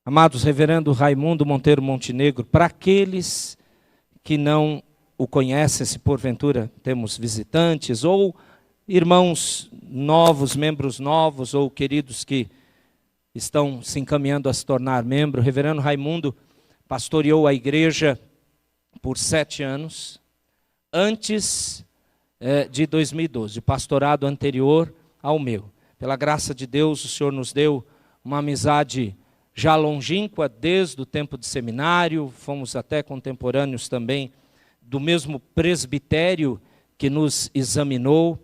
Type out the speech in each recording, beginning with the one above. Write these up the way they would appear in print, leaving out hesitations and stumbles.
Amados, reverendo Raimundo Monteiro Montenegro, para aqueles que não o conhecem, se porventura temos visitantes, ou irmãos novos, membros novos, ou queridos que estão se encaminhando a se tornar membro, reverendo Raimundo pastoreou a igreja por 7 anos, antes de 2012, pastorado anterior ao meu. Pela graça de Deus, o Senhor nos deu uma amizade já longínqua, desde o tempo de seminário, fomos até contemporâneos também do mesmo presbitério que nos examinou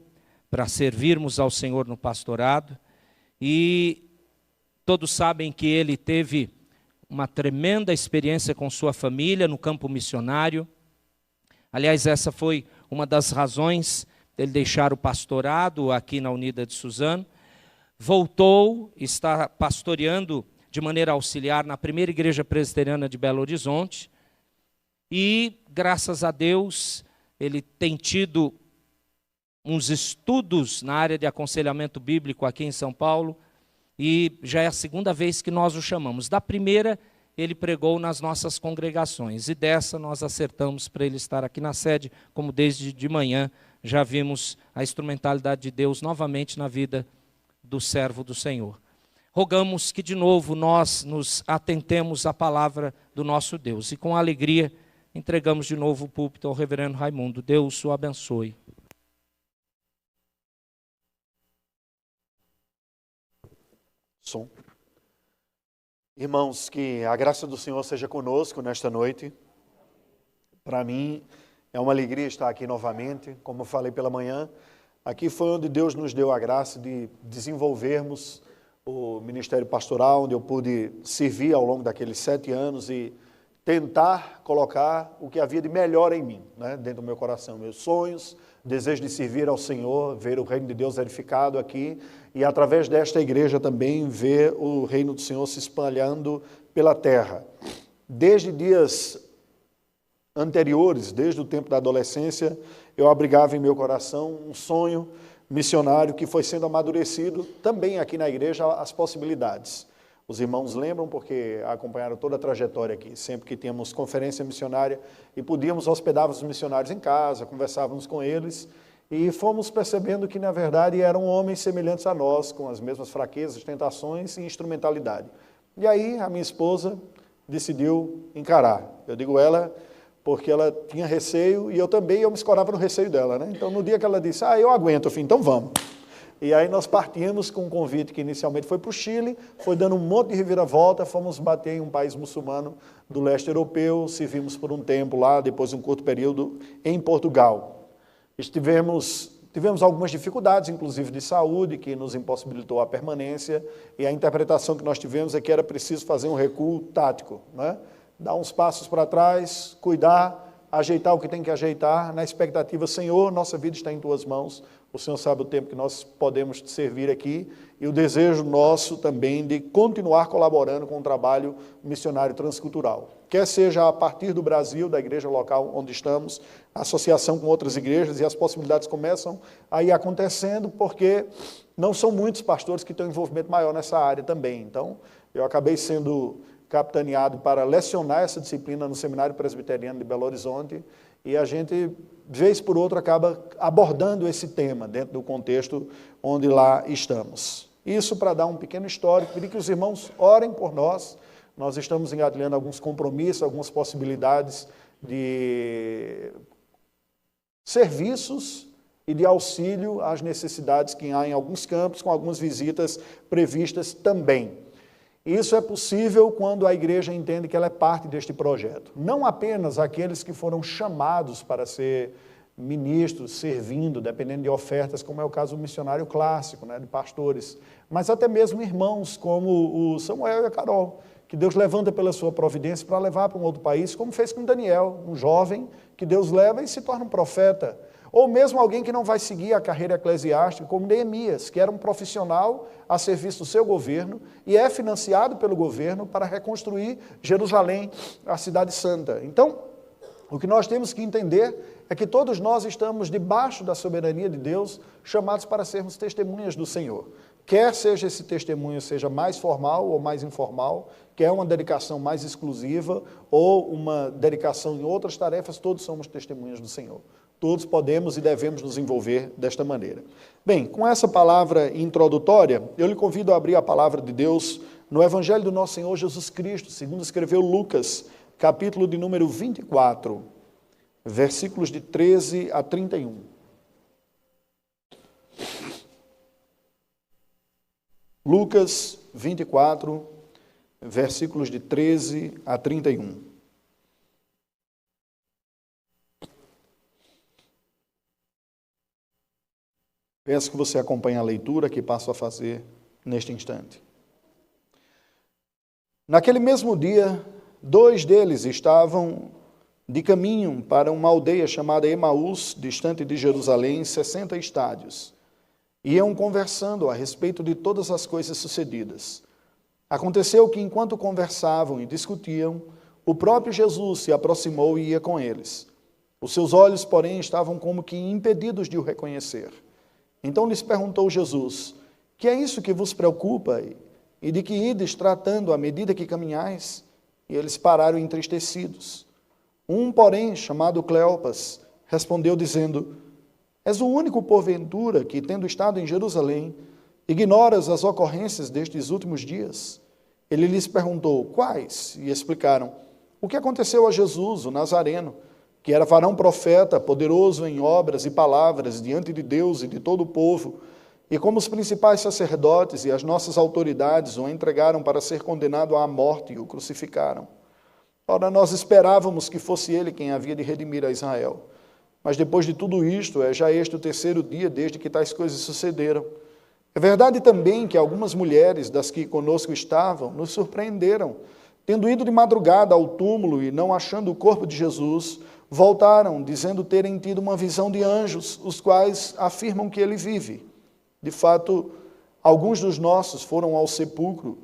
para servirmos ao Senhor no pastorado. E todos sabem que ele teve uma tremenda experiência com sua família no campo missionário. Aliás, essa foi uma das razões dele deixar o pastorado aqui na Unida de Suzano. Voltou, está pastoreando de maneira auxiliar na primeira igreja presbiteriana de Belo Horizonte. E, graças a Deus, ele tem tido uns estudos na área de aconselhamento bíblico aqui em São Paulo. E já é a segunda vez que nós o chamamos. Da primeira, ele pregou nas nossas congregações. E dessa, nós acertamos para ele estar aqui na sede, como desde de manhã já vimos a instrumentalidade de Deus novamente na vida do servo do Senhor. Rogamos que de novo nós nos atentemos à palavra do nosso Deus. E com alegria entregamos de novo o púlpito ao reverendo Raimundo. Deus o abençoe. Som. Irmãos, que a graça do Senhor seja conosco nesta noite. Para mim é uma alegria estar aqui novamente. Como eu falei pela manhã, aqui foi onde Deus nos deu a graça de desenvolvermos o ministério pastoral, onde eu pude servir ao longo daqueles 7 anos e tentar colocar o que havia de melhor em mim, né, dentro do meu coração, meus sonhos, desejo de servir ao Senhor, ver o reino de Deus edificado aqui e através desta igreja também ver o reino do Senhor se espalhando pela terra. Desde dias anteriores, desde o tempo da adolescência, eu abrigava em meu coração um sonho missionário que foi sendo amadurecido também aqui na igreja, as possibilidades. Os irmãos lembram porque acompanharam toda a trajetória aqui. Sempre que tínhamos conferência missionária e podíamos hospedar os missionários em casa, conversávamos com eles e fomos percebendo que, na verdade, eram homens semelhantes a nós, com as mesmas fraquezas, tentações e instrumentalidade. E aí a minha esposa decidiu encarar. Eu digo ela porque ela tinha receio e eu também, eu me escorava no receio dela, né? Então, no dia que ela disse, eu aguento, filho, então vamos. E aí nós partimos com um convite que inicialmente foi para o Chile, foi dando um monte de reviravolta, fomos bater em um país muçulmano do leste europeu, servimos por um tempo lá, depois de um curto período em Portugal. Tivemos algumas dificuldades, inclusive de saúde, que nos impossibilitou a permanência, e a interpretação que nós tivemos é que era preciso fazer um recuo tático, né? Dar uns passos para trás, cuidar, ajeitar o que tem que ajeitar, na expectativa, Senhor, nossa vida está em Tuas mãos, o Senhor sabe o tempo que nós podemos te servir aqui, e o desejo nosso também de continuar colaborando com o trabalho missionário transcultural. Quer seja a partir do Brasil, da igreja local onde estamos, associação com outras igrejas, e as possibilidades começam a ir acontecendo, porque não são muitos pastores que têm um envolvimento maior nessa área também. Então, eu acabei sendo capitaneado para lecionar essa disciplina no Seminário Presbiteriano de Belo Horizonte, e a gente, vez por outra, acaba abordando esse tema dentro do contexto onde lá estamos. Isso para dar um pequeno histórico, pedir que os irmãos orem por nós. Nós estamos engatilhando alguns compromissos, algumas possibilidades de serviços e de auxílio às necessidades que há em alguns campos, com algumas visitas previstas também. Isso é possível quando a igreja entende que ela é parte deste projeto. Não apenas aqueles que foram chamados para ser ministros, servindo, dependendo de ofertas, como é o caso do missionário clássico, né, de pastores, mas até mesmo irmãos como o Samuel e a Carol, que Deus levanta pela sua providência para levar para um outro país, como fez com Daniel, um jovem que Deus leva e se torna um profeta. Ou mesmo alguém que não vai seguir a carreira eclesiástica, como Neemias, que era um profissional a serviço do seu governo e é financiado pelo governo para reconstruir Jerusalém, a cidade santa. Então, o que nós temos que entender é que todos nós estamos debaixo da soberania de Deus, chamados para sermos testemunhas do Senhor. quer seja esse testemunho seja mais formal ou mais informal, quer uma dedicação mais exclusiva ou uma dedicação em outras tarefas, todos somos testemunhas do Senhor. Todos podemos e devemos nos envolver desta maneira. Bem, com essa palavra introdutória, eu lhe convido a abrir a palavra de Deus no Evangelho do nosso Senhor Jesus Cristo, segundo escreveu Lucas, capítulo de número 24, versículos de 13 a 31. Lucas 24, versículos de 13 a 31. Peço que você acompanhe a leitura que passo a fazer neste instante. Naquele mesmo dia, 2 deles estavam de caminho para uma aldeia chamada Emaús, distante de Jerusalém, 60 estádios. Iam conversando a respeito de todas as coisas sucedidas. Aconteceu que, enquanto conversavam e discutiam, o próprio Jesus se aproximou e ia com eles. Os seus olhos, porém, estavam como que impedidos de o reconhecer. Então lhes perguntou Jesus: que é isso que vos preocupa e de que ides tratando à medida que caminhais? E eles pararam entristecidos. Um, porém, chamado Cleopas, respondeu dizendo: és o único, porventura, que, tendo estado em Jerusalém, ignoras as ocorrências destes últimos dias? Ele lhes perguntou: quais? E explicaram: o que aconteceu a Jesus, o Nazareno, que era varão profeta, poderoso em obras e palavras diante de Deus e de todo o povo, e como os principais sacerdotes e as nossas autoridades o entregaram para ser condenado à morte e o crucificaram. Ora, nós esperávamos que fosse ele quem havia de redimir a Israel. Mas depois de tudo isto, é já este o 3º dia desde que tais coisas sucederam. É verdade também que algumas mulheres das que conosco estavam nos surpreenderam, tendo ido de madrugada ao túmulo e não achando o corpo de Jesus, voltaram, dizendo terem tido uma visão de anjos, os quais afirmam que ele vive. De fato, alguns dos nossos foram ao sepulcro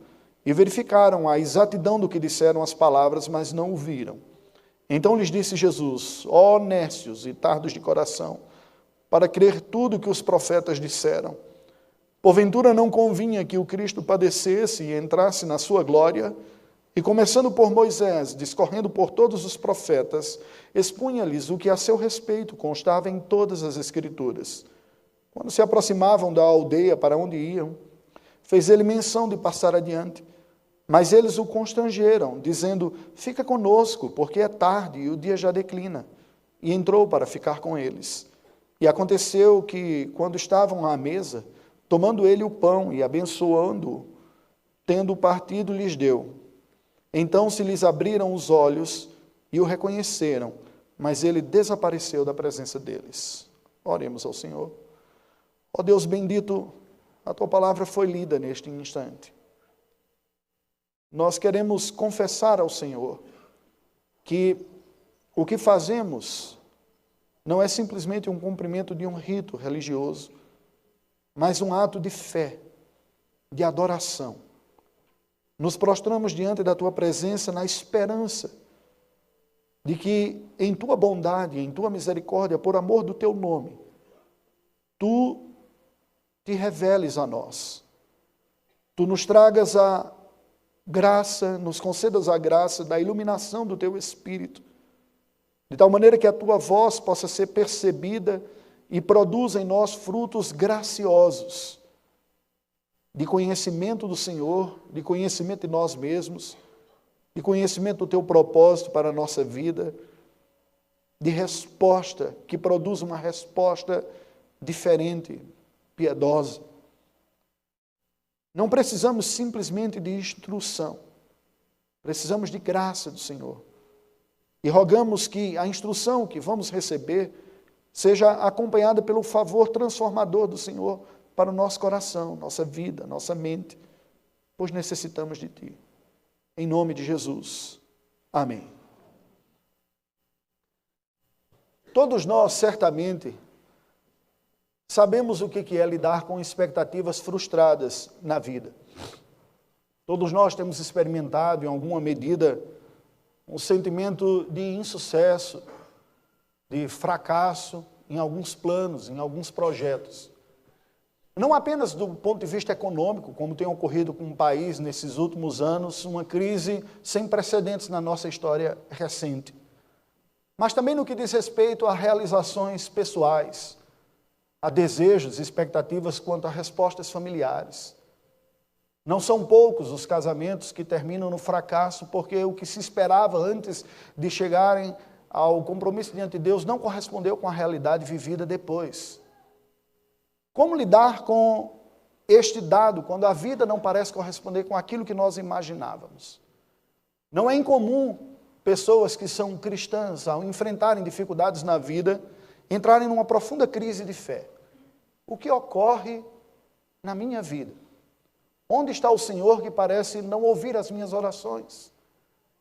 e verificaram a exatidão do que disseram as palavras, mas não o viram. Então lhes disse Jesus: ó nécios e tardos de coração, para crer tudo que os profetas disseram. Porventura não convinha que o Cristo padecesse e entrasse na sua glória? E começando por Moisés, discorrendo por todos os profetas, expunha-lhes o que a seu respeito constava em todas as Escrituras. Quando se aproximavam da aldeia para onde iam, fez ele menção de passar adiante. Mas eles o constrangeram, dizendo: fica conosco, porque é tarde e o dia já declina. E entrou para ficar com eles. E aconteceu que, quando estavam à mesa, tomando ele o pão e abençoando-o, tendo partido, lhes deu. Então se lhes abriram os olhos e o reconheceram, mas ele desapareceu da presença deles. Oremos ao Senhor. Ó Deus bendito, a tua palavra foi lida neste instante. Nós queremos confessar ao Senhor que o que fazemos não é simplesmente um cumprimento de um rito religioso, mas um ato de fé, de adoração. Nos prostramos diante da tua presença na esperança de que em tua bondade, em tua misericórdia, por amor do teu nome, tu te reveles a nós. Tu nos tragas a graça, nos concedas a graça da iluminação do teu Espírito, de tal maneira que a tua voz possa ser percebida e produza em nós frutos graciosos, de conhecimento do Senhor, de conhecimento de nós mesmos, de conhecimento do teu propósito para a nossa vida, de resposta, que produza uma resposta diferente, piedosa. Não precisamos simplesmente de instrução, precisamos de graça do Senhor. E rogamos que a instrução que vamos receber seja acompanhada pelo favor transformador do Senhor para o nosso coração, nossa vida, nossa mente, pois necessitamos de Ti. Em nome de Jesus. Amém. Todos nós, certamente, sabemos o que é lidar com expectativas frustradas na vida. Todos nós temos experimentado, em alguma medida, um sentimento de insucesso, de fracasso em alguns planos, em alguns projetos. não apenas do ponto de vista econômico, como tem ocorrido com o país nesses últimos anos, uma crise sem precedentes na nossa história recente, mas também no que diz respeito a realizações pessoais, a desejos e expectativas quanto a respostas familiares. Não são poucos os casamentos que terminam no fracasso porque o que se esperava antes de chegarem ao compromisso diante de Deus não correspondeu com a realidade vivida depois. Como lidar com este dado quando a vida não parece corresponder com aquilo que nós imaginávamos? Não é incomum pessoas que são cristãs, ao enfrentarem dificuldades na vida, entrarem numa profunda crise de fé. O que ocorre na minha vida? Onde está o Senhor que parece não ouvir as minhas orações?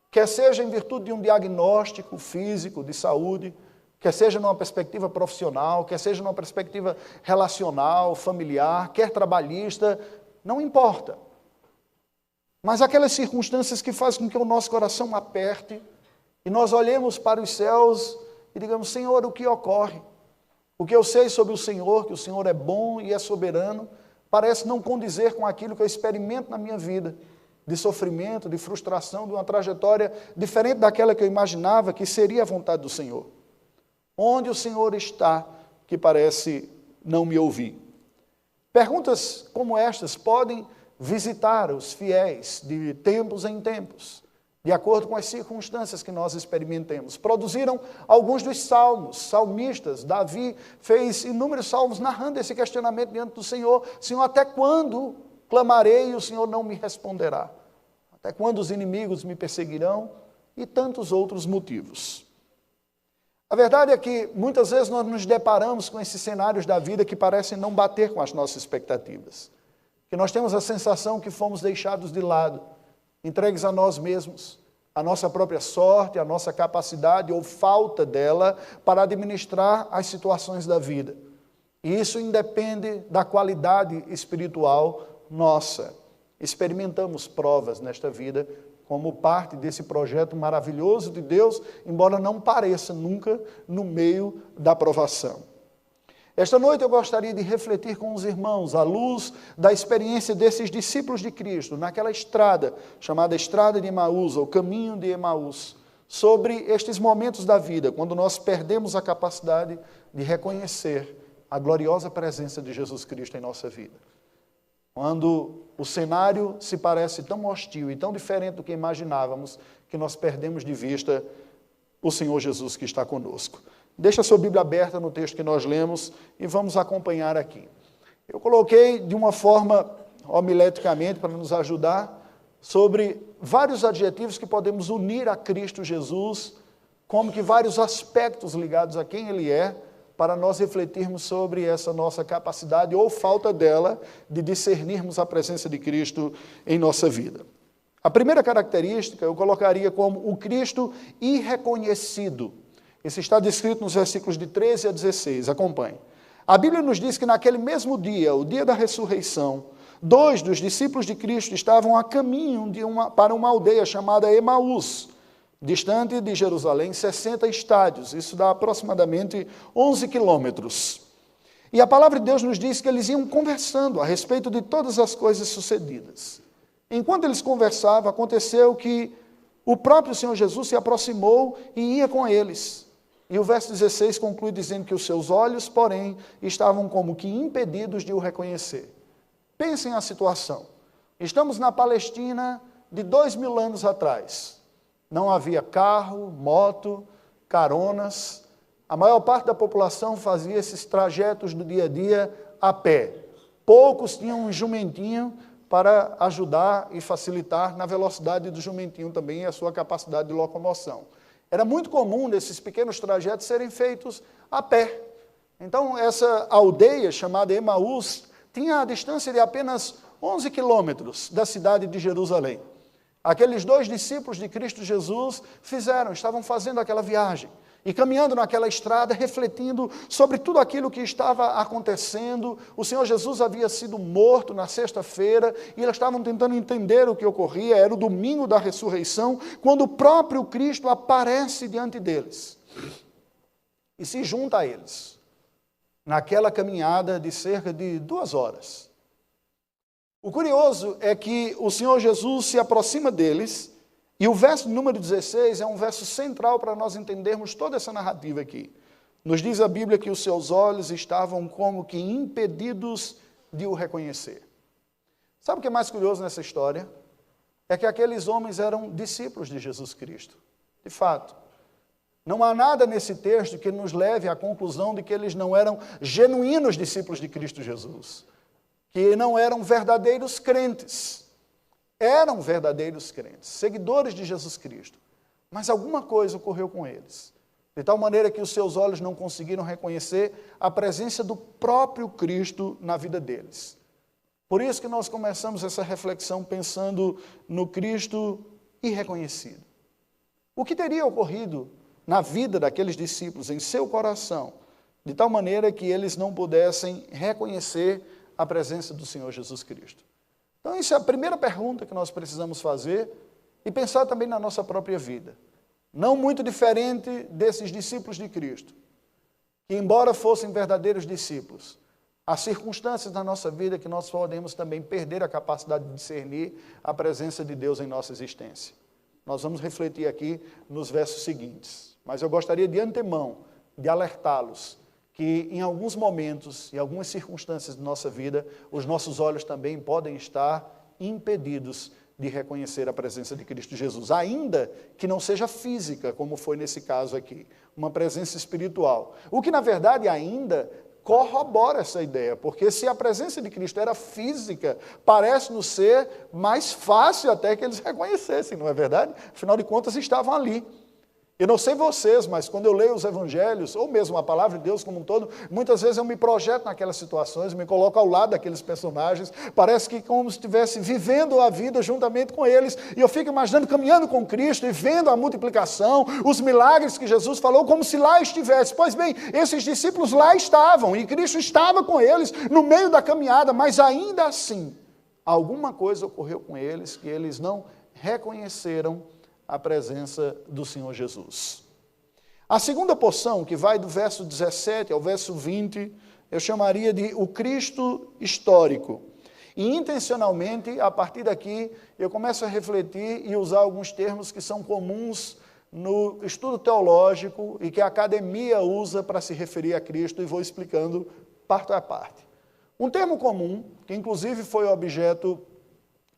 Quer seja em virtude de um diagnóstico físico, de saúde, quer seja numa perspectiva profissional, quer seja numa perspectiva relacional, familiar, quer trabalhista, não importa. Mas aquelas circunstâncias que fazem com que o nosso coração aperte e nós olhemos para os céus e digamos, Senhor, o que ocorre? O que eu sei sobre o Senhor, que o Senhor é bom e é soberano, parece não condizer com aquilo que eu experimento na minha vida, de sofrimento, de frustração, de uma trajetória diferente daquela que eu imaginava que seria a vontade do Senhor. Onde o Senhor está, que parece não me ouvir? Perguntas como estas podem visitar os fiéis de tempos em tempos, de acordo com as circunstâncias que nós experimentemos. Produziram alguns dos salmos, salmistas. Davi fez inúmeros salmos narrando esse questionamento diante do Senhor. Senhor, até quando clamarei e o Senhor não me responderá? Até quando os inimigos me perseguirão? E tantos outros motivos. A verdade é que muitas vezes nós nos deparamos com esses cenários da vida que parecem não bater com as nossas expectativas. Que nós temos a sensação que fomos deixados de lado, entregues a nós mesmos, a nossa própria sorte, a nossa capacidade ou falta dela para administrar as situações da vida. E isso independe da qualidade espiritual nossa. Experimentamos provas nesta vida como parte desse projeto maravilhoso de Deus, embora não pareça nunca no meio da provação. Esta noite eu gostaria de refletir com os irmãos, à luz da experiência desses discípulos de Cristo, naquela estrada, chamada Estrada de Emaús, ou Caminho de Emaús, sobre estes momentos da vida, quando nós perdemos a capacidade de reconhecer a gloriosa presença de Jesus Cristo em nossa vida. Quando o cenário se parece tão hostil e tão diferente do que imaginávamos, que nós perdemos de vista o Senhor Jesus que está conosco. Deixa a sua Bíblia aberta no texto que nós lemos e vamos acompanhar aqui. Eu coloquei de uma forma homileticamente para nos ajudar sobre vários adjetivos que podemos unir a Cristo Jesus, como que vários aspectos ligados a quem Ele é, para nós refletirmos sobre essa nossa capacidade ou falta dela de discernirmos a presença de Cristo em nossa vida. A primeira característica eu colocaria como o Cristo irreconhecido. Isso está descrito nos versículos de 13 a 16, acompanhe. A Bíblia nos diz que naquele mesmo dia, o dia da ressurreição, 2 dos discípulos de Cristo estavam a caminho para uma aldeia chamada Emaús, distante de Jerusalém, 60 estádios, isso dá aproximadamente 11 quilômetros. E a palavra de Deus nos diz que eles iam conversando a respeito de todas as coisas sucedidas. Enquanto eles conversavam, aconteceu que o próprio Senhor Jesus se aproximou e ia com eles. E o verso 16 conclui dizendo que os seus olhos, porém, estavam como que impedidos de o reconhecer. Pensem a situação. Estamos na Palestina de 2000 anos atrás. Não havia carro, moto, caronas. A maior parte da população fazia esses trajetos do dia a dia a pé. Poucos tinham um jumentinho para ajudar e facilitar na velocidade do jumentinho também e a sua capacidade de locomoção. Era muito comum desses pequenos trajetos serem feitos a pé. Então, essa aldeia chamada Emaús tinha a distância de apenas 11 quilômetros da cidade de Jerusalém. Aqueles 2 discípulos de Cristo Jesus estavam fazendo aquela viagem. E caminhando naquela estrada, refletindo sobre tudo aquilo que estava acontecendo. O Senhor Jesus havia sido morto na sexta-feira e eles estavam tentando entender o que ocorria. Era o domingo da ressurreição, quando o próprio Cristo aparece diante deles e se junta a eles. naquela caminhada de cerca de 2 horas. O curioso é que o Senhor Jesus se aproxima deles, e o verso número 16 é um verso central para nós entendermos toda essa narrativa aqui. Nos diz a Bíblia que os seus olhos estavam como que impedidos de o reconhecer. Sabe o que é mais curioso nessa história? É que aqueles homens eram discípulos de Jesus Cristo. De fato, não há nada nesse texto que nos leve à conclusão de que eles não eram genuínos discípulos de Cristo Jesus, que não eram verdadeiros crentes. Eram verdadeiros crentes, seguidores de Jesus Cristo. Mas alguma coisa ocorreu com eles, de tal maneira que os seus olhos não conseguiram reconhecer a presença do próprio Cristo na vida deles. Por isso que nós começamos essa reflexão pensando no Cristo irreconhecido. O que teria ocorrido na vida daqueles discípulos, em seu coração, de tal maneira que eles não pudessem reconhecer a presença do Senhor Jesus Cristo? Então, essa é a primeira pergunta que nós precisamos fazer e pensar também na nossa própria vida. Não muito diferente desses discípulos de Cristo, que embora fossem verdadeiros discípulos, há circunstâncias na nossa vida que nós podemos também perder a capacidade de discernir a presença de Deus em nossa existência. Nós vamos refletir aqui nos versos seguintes, mas eu gostaria de antemão de alertá-los que em alguns momentos, em algumas circunstâncias de nossa vida, os nossos olhos também podem estar impedidos de reconhecer a presença de Cristo Jesus, ainda que não seja física, como foi nesse caso aqui, uma presença espiritual. O que, na verdade, ainda corrobora essa ideia, porque se a presença de Cristo era física, parece-nos ser mais fácil até que eles reconhecessem, não é verdade? Afinal de contas, estavam ali. Eu não sei vocês, mas quando eu leio os evangelhos, ou mesmo a palavra de Deus como um todo, muitas vezes eu me projeto naquelas situações, me coloco ao lado daqueles personagens, parece que como se estivesse vivendo a vida juntamente com eles, e eu fico imaginando caminhando com Cristo e vendo a multiplicação, os milagres que Jesus falou, como se lá estivesse. Pois bem, esses discípulos lá estavam, e Cristo estava com eles no meio da caminhada, mas ainda assim, alguma coisa ocorreu com eles que eles não reconheceram a presença do Senhor Jesus. A segunda porção, que vai do verso 17 ao verso 20, eu chamaria de o Cristo histórico. E intencionalmente, a partir daqui, eu começo a refletir e usar alguns termos que são comuns no estudo teológico e que a academia usa para se referir a Cristo, e vou explicando parte a parte. Um termo comum, que inclusive foi objeto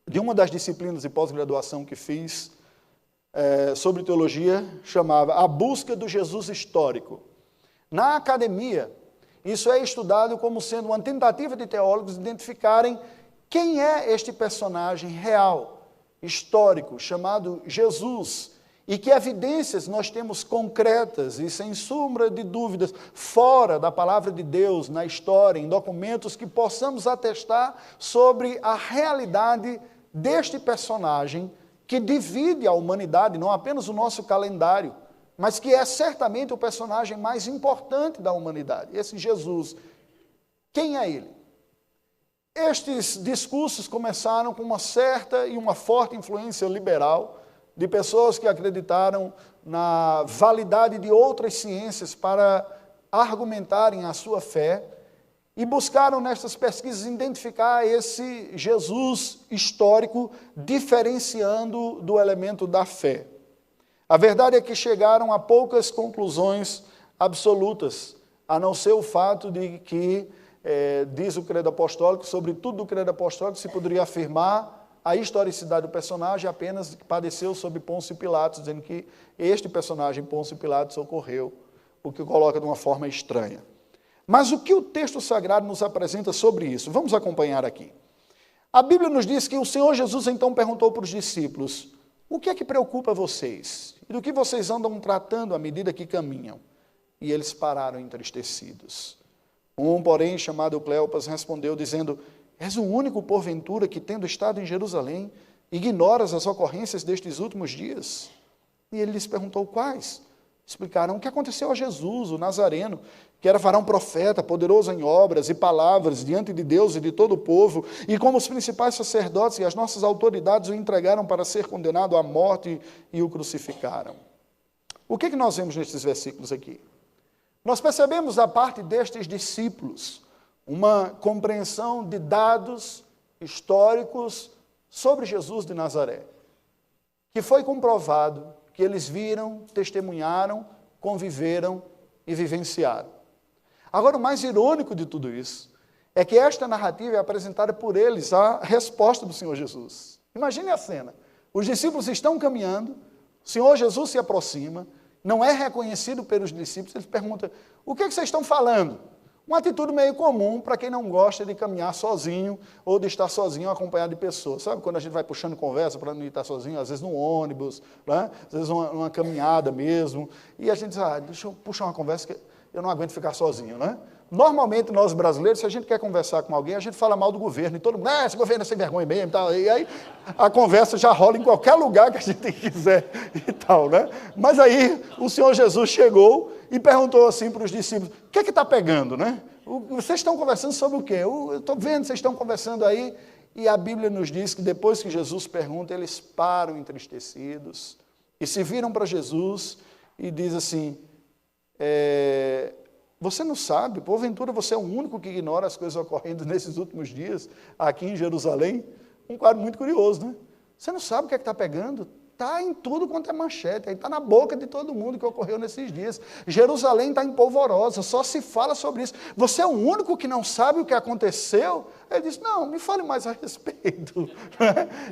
de uma das disciplinas de pós-graduação que fiz, sobre teologia, chamava a busca do Jesus histórico. Na academia, isso é estudado como sendo uma tentativa de teólogos identificarem quem é este personagem real, histórico, chamado Jesus, e que evidências nós temos concretas e sem sombra de dúvidas, fora da palavra de Deus, na história, em documentos que possamos atestar sobre a realidade deste personagem que divide a humanidade, não apenas o nosso calendário, mas que é certamente o personagem mais importante da humanidade, esse Jesus. Quem é ele? Estes discursos começaram com uma certa e uma forte influência liberal, de pessoas que acreditaram na validade de outras ciências para argumentarem a sua fé, e buscaram nestas pesquisas identificar esse Jesus histórico, diferenciando do elemento da fé. A verdade é que chegaram a poucas conclusões absolutas, a não ser o fato de que, diz o credo apostólico, sobre tudo do credo apostólico se poderia afirmar a historicidade do personagem apenas que padeceu sob Pôncio Pilatos, dizendo que este personagem, Pôncio Pilatos, ocorreu, o que o coloca de uma forma estranha. Mas o que o texto sagrado nos apresenta sobre isso? Vamos acompanhar aqui. A Bíblia nos diz que o Senhor Jesus então perguntou para os discípulos: o que é que preocupa vocês? E do que vocês andam tratando à medida que caminham? E eles pararam entristecidos. Um, porém, chamado Cleopas, respondeu dizendo: és o único, porventura, que, tendo estado em Jerusalém, ignoras as ocorrências destes últimos dias? E ele lhes perguntou: quais? Explicaram o que aconteceu a Jesus, o Nazareno, que era varão profeta, poderoso em obras e palavras diante de Deus e de todo o povo, e como os principais sacerdotes e as nossas autoridades o entregaram para ser condenado à morte e o crucificaram. O que nós vemos nestes versículos aqui? Nós percebemos da parte destes discípulos uma compreensão de dados históricos sobre Jesus de Nazaré, que foi comprovado que eles viram, testemunharam, conviveram e vivenciaram. Agora, o mais irônico de tudo isso é que esta narrativa é apresentada por eles à resposta do Senhor Jesus. Imagine a cena. Os discípulos estão caminhando, o Senhor Jesus se aproxima, não é reconhecido pelos discípulos, eles perguntam, o que vocês estão falando? Uma atitude meio comum para quem não gosta de caminhar sozinho ou de estar sozinho acompanhado de pessoas. Sabe quando a gente vai puxando conversa para não estar sozinho, às vezes no ônibus, né? Às vezes uma caminhada mesmo, e a gente diz, deixa eu puxar uma conversa que eu não aguento ficar sozinho, né? Normalmente, nós brasileiros, se a gente quer conversar com alguém, a gente fala mal do governo, e todo mundo, esse governo é sem vergonha mesmo, e tal. E aí a conversa já rola em qualquer lugar que a gente quiser e tal, né? Mas aí o Senhor Jesus chegou e perguntou assim para os discípulos, o que está pegando, né? Vocês estão conversando sobre o quê? Eu estou vendo, vocês estão conversando aí, e a Bíblia nos diz que depois que Jesus pergunta, eles param entristecidos, e se viram para Jesus e diz assim, você não sabe, porventura você é o único que ignora as coisas ocorrendo nesses últimos dias aqui em Jerusalém? Um quadro muito curioso, né? Você não sabe o que é que está pegando? Está em tudo quanto é manchete, está na boca de todo mundo que ocorreu nesses dias. Jerusalém está em polvorosa, só se fala sobre isso. Você é o único que não sabe o que aconteceu? Ele diz, não, me fale mais a respeito.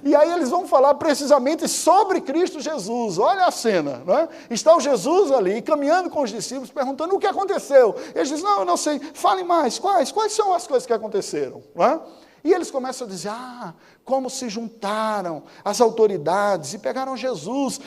E aí eles vão falar precisamente sobre Cristo Jesus. Olha a cena, não é? Está o Jesus ali, caminhando com os discípulos, perguntando o que aconteceu. Eles dizem, não, eu não sei, fale mais, quais são as coisas que aconteceram? Não é? E eles começam a dizer, como se juntaram as autoridades e pegaram Jesus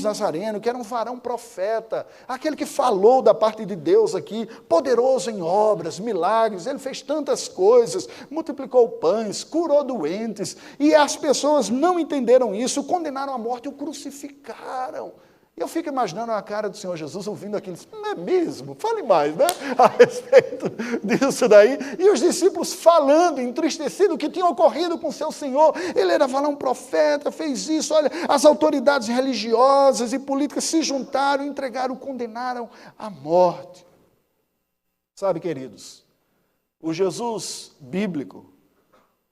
Nazareno, que era um varão profeta, aquele que falou da parte de Deus aqui, poderoso em obras, milagres, ele fez tantas coisas, multiplicou pães, curou doentes, e as pessoas não entenderam isso, o condenaram à morte e o crucificaram. Eu fico imaginando a cara do Senhor Jesus ouvindo aquilo, não é mesmo? Fale mais, né? A respeito disso daí. E os discípulos falando, entristecidos, o que tinha ocorrido com o seu Senhor. Ele era um profeta, fez isso. Olha, as autoridades religiosas e políticas se juntaram, entregaram, condenaram à morte. Sabe, queridos, o Jesus bíblico,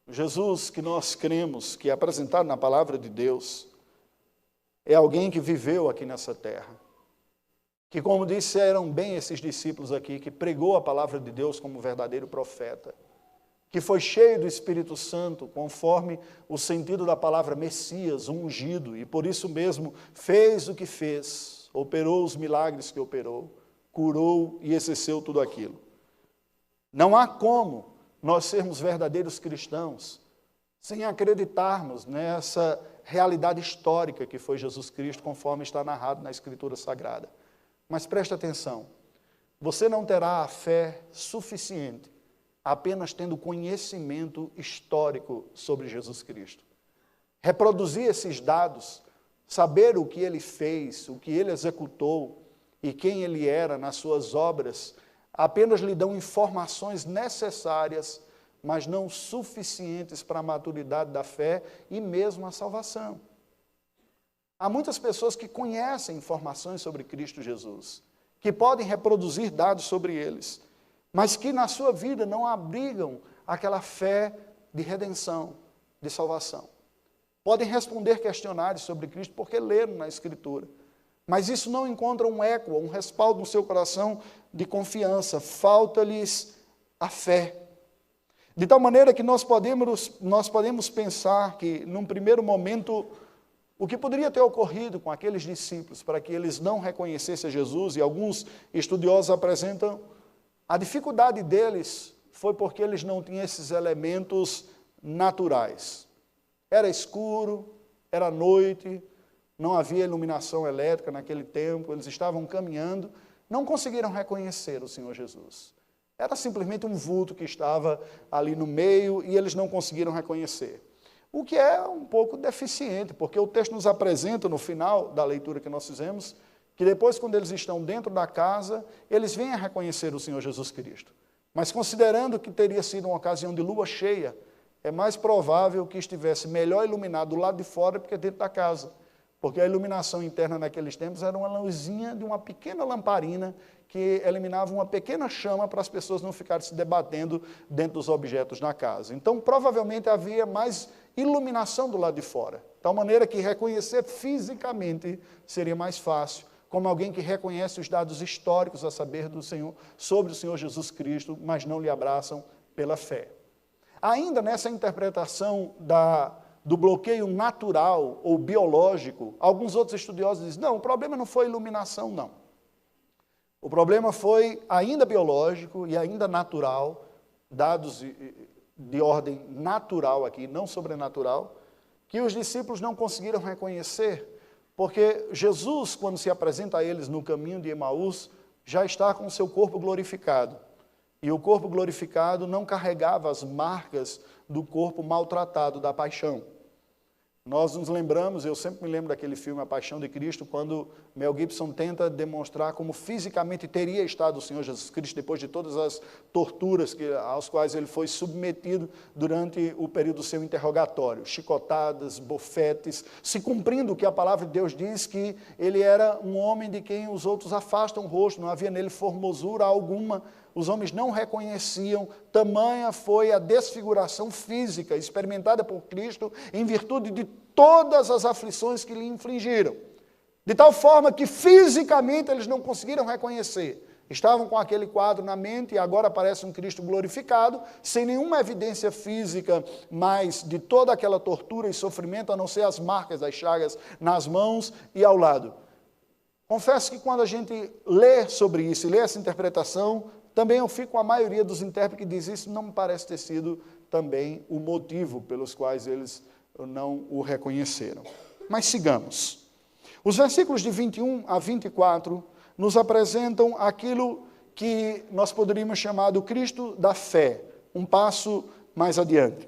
o Jesus que nós cremos, que é apresentado na palavra de Deus, é alguém que viveu aqui nessa terra, que, como disseram bem esses discípulos aqui, que pregou a palavra de Deus como verdadeiro profeta, que foi cheio do Espírito Santo, conforme o sentido da palavra Messias, ungido, e por isso mesmo fez o que fez, operou os milagres que operou, curou e exerceu tudo aquilo. Não há como nós sermos verdadeiros cristãos sem acreditarmos nessa realidade histórica que foi Jesus Cristo, conforme está narrado na Escritura Sagrada. Mas preste atenção, você não terá a fé suficiente apenas tendo conhecimento histórico sobre Jesus Cristo. Reproduzir esses dados, saber o que ele fez, o que ele executou e quem ele era nas suas obras, apenas lhe dão informações necessárias, mas não suficientes para a maturidade da fé e mesmo a salvação. Há muitas pessoas que conhecem informações sobre Cristo Jesus, que podem reproduzir dados sobre eles, mas que na sua vida não abrigam aquela fé de redenção, de salvação. Podem responder questionários sobre Cristo porque leram na Escritura, mas isso não encontra um eco, um respaldo no seu coração de confiança, falta-lhes a fé. De tal maneira que nós podemos pensar que, num primeiro momento, o que poderia ter ocorrido com aqueles discípulos para que eles não reconhecessem Jesus, e alguns estudiosos apresentam, a dificuldade deles foi porque eles não tinham esses elementos naturais. Era escuro, era noite, não havia iluminação elétrica naquele tempo, eles estavam caminhando, não conseguiram reconhecer o Senhor Jesus. Era simplesmente um vulto que estava ali no meio e eles não conseguiram reconhecer. O que é um pouco deficiente, porque o texto nos apresenta no final da leitura que nós fizemos, que depois, quando eles estão dentro da casa, eles vêm a reconhecer o Senhor Jesus Cristo. Mas considerando que teria sido uma ocasião de lua cheia, é mais provável que estivesse melhor iluminado do lado de fora do que dentro da casa. Porque a iluminação interna naqueles tempos era uma luzinha de uma pequena lamparina que eliminava uma pequena chama para as pessoas não ficarem se debatendo dentro dos objetos na casa. Então, provavelmente havia mais iluminação do lado de fora, de tal maneira que reconhecer fisicamente seria mais fácil, como alguém que reconhece os dados históricos a saber do Senhor, sobre o Senhor Jesus Cristo, mas não lhe abraçam pela fé. Ainda nessa interpretação do bloqueio natural ou biológico, alguns outros estudiosos dizem, não, o problema não foi iluminação, não. O problema foi ainda biológico e ainda natural, dados de ordem natural aqui, não sobrenatural, que os discípulos não conseguiram reconhecer, porque Jesus, quando se apresenta a eles no caminho de Emaús, já está com o seu corpo glorificado. E o corpo glorificado não carregava as marcas do corpo maltratado da paixão. Nós nos lembramos, eu sempre me lembro daquele filme A Paixão de Cristo, quando Mel Gibson tenta demonstrar como fisicamente teria estado o Senhor Jesus Cristo depois de todas as torturas às quais ele foi submetido durante o período do seu interrogatório. Chicotadas, bofetes, se cumprindo o que a palavra de Deus diz, que ele era um homem de quem os outros afastam o rosto, não havia nele formosura alguma, os homens não reconheciam, tamanha foi a desfiguração física experimentada por Cristo em virtude de todas as aflições que lhe infligiram. De tal forma que fisicamente eles não conseguiram reconhecer. Estavam com aquele quadro na mente e agora aparece um Cristo glorificado, sem nenhuma evidência física, mas de toda aquela tortura e sofrimento, a não ser as marcas das chagas nas mãos e ao lado. Confesso que quando a gente lê sobre isso e lê essa interpretação, também eu fico com a maioria dos intérpretes que diz isso, não me parece ter sido também o motivo pelos quais eles não o reconheceram. Mas sigamos. Os versículos de 21 a 24 nos apresentam aquilo que nós poderíamos chamar do Cristo da fé, um passo mais adiante.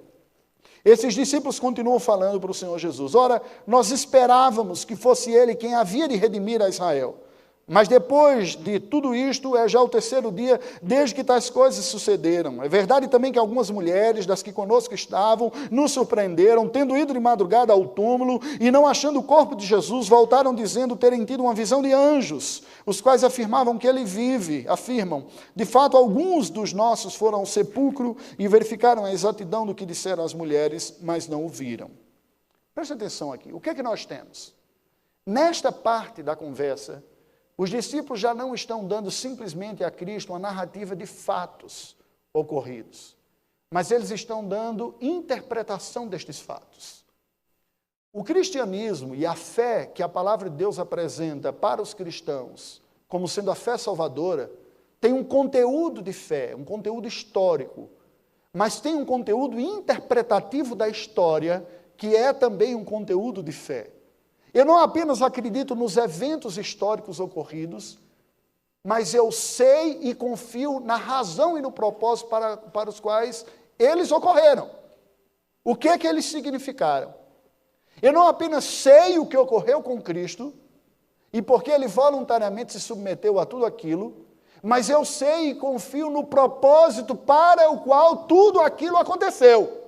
Esses discípulos continuam falando para o Senhor Jesus, ora, nós esperávamos que fosse Ele quem havia de redimir a Israel. Mas depois de tudo isto, é já o terceiro dia desde que tais coisas sucederam. É verdade também que algumas mulheres, das que conosco estavam, nos surpreenderam, tendo ido de madrugada ao túmulo e não achando o corpo de Jesus, voltaram dizendo terem tido uma visão de anjos, os quais afirmavam que ele vive, afirmam. De fato, alguns dos nossos foram ao sepulcro e verificaram a exatidão do que disseram as mulheres, mas não o viram. Preste atenção aqui, o que é que nós temos? Nesta parte da conversa, os discípulos já não estão dando simplesmente a Cristo uma narrativa de fatos ocorridos, mas eles estão dando interpretação destes fatos. O cristianismo e a fé que a palavra de Deus apresenta para os cristãos, como sendo a fé salvadora, tem um conteúdo de fé, um conteúdo histórico, mas tem um conteúdo interpretativo da história, que é também um conteúdo de fé. Eu não apenas acredito nos eventos históricos ocorridos, mas eu sei e confio na razão e no propósito para os quais eles ocorreram. O que é que eles significaram? Eu não apenas sei o que ocorreu com Cristo, e porque ele voluntariamente se submeteu a tudo aquilo, mas eu sei e confio no propósito para o qual tudo aquilo aconteceu.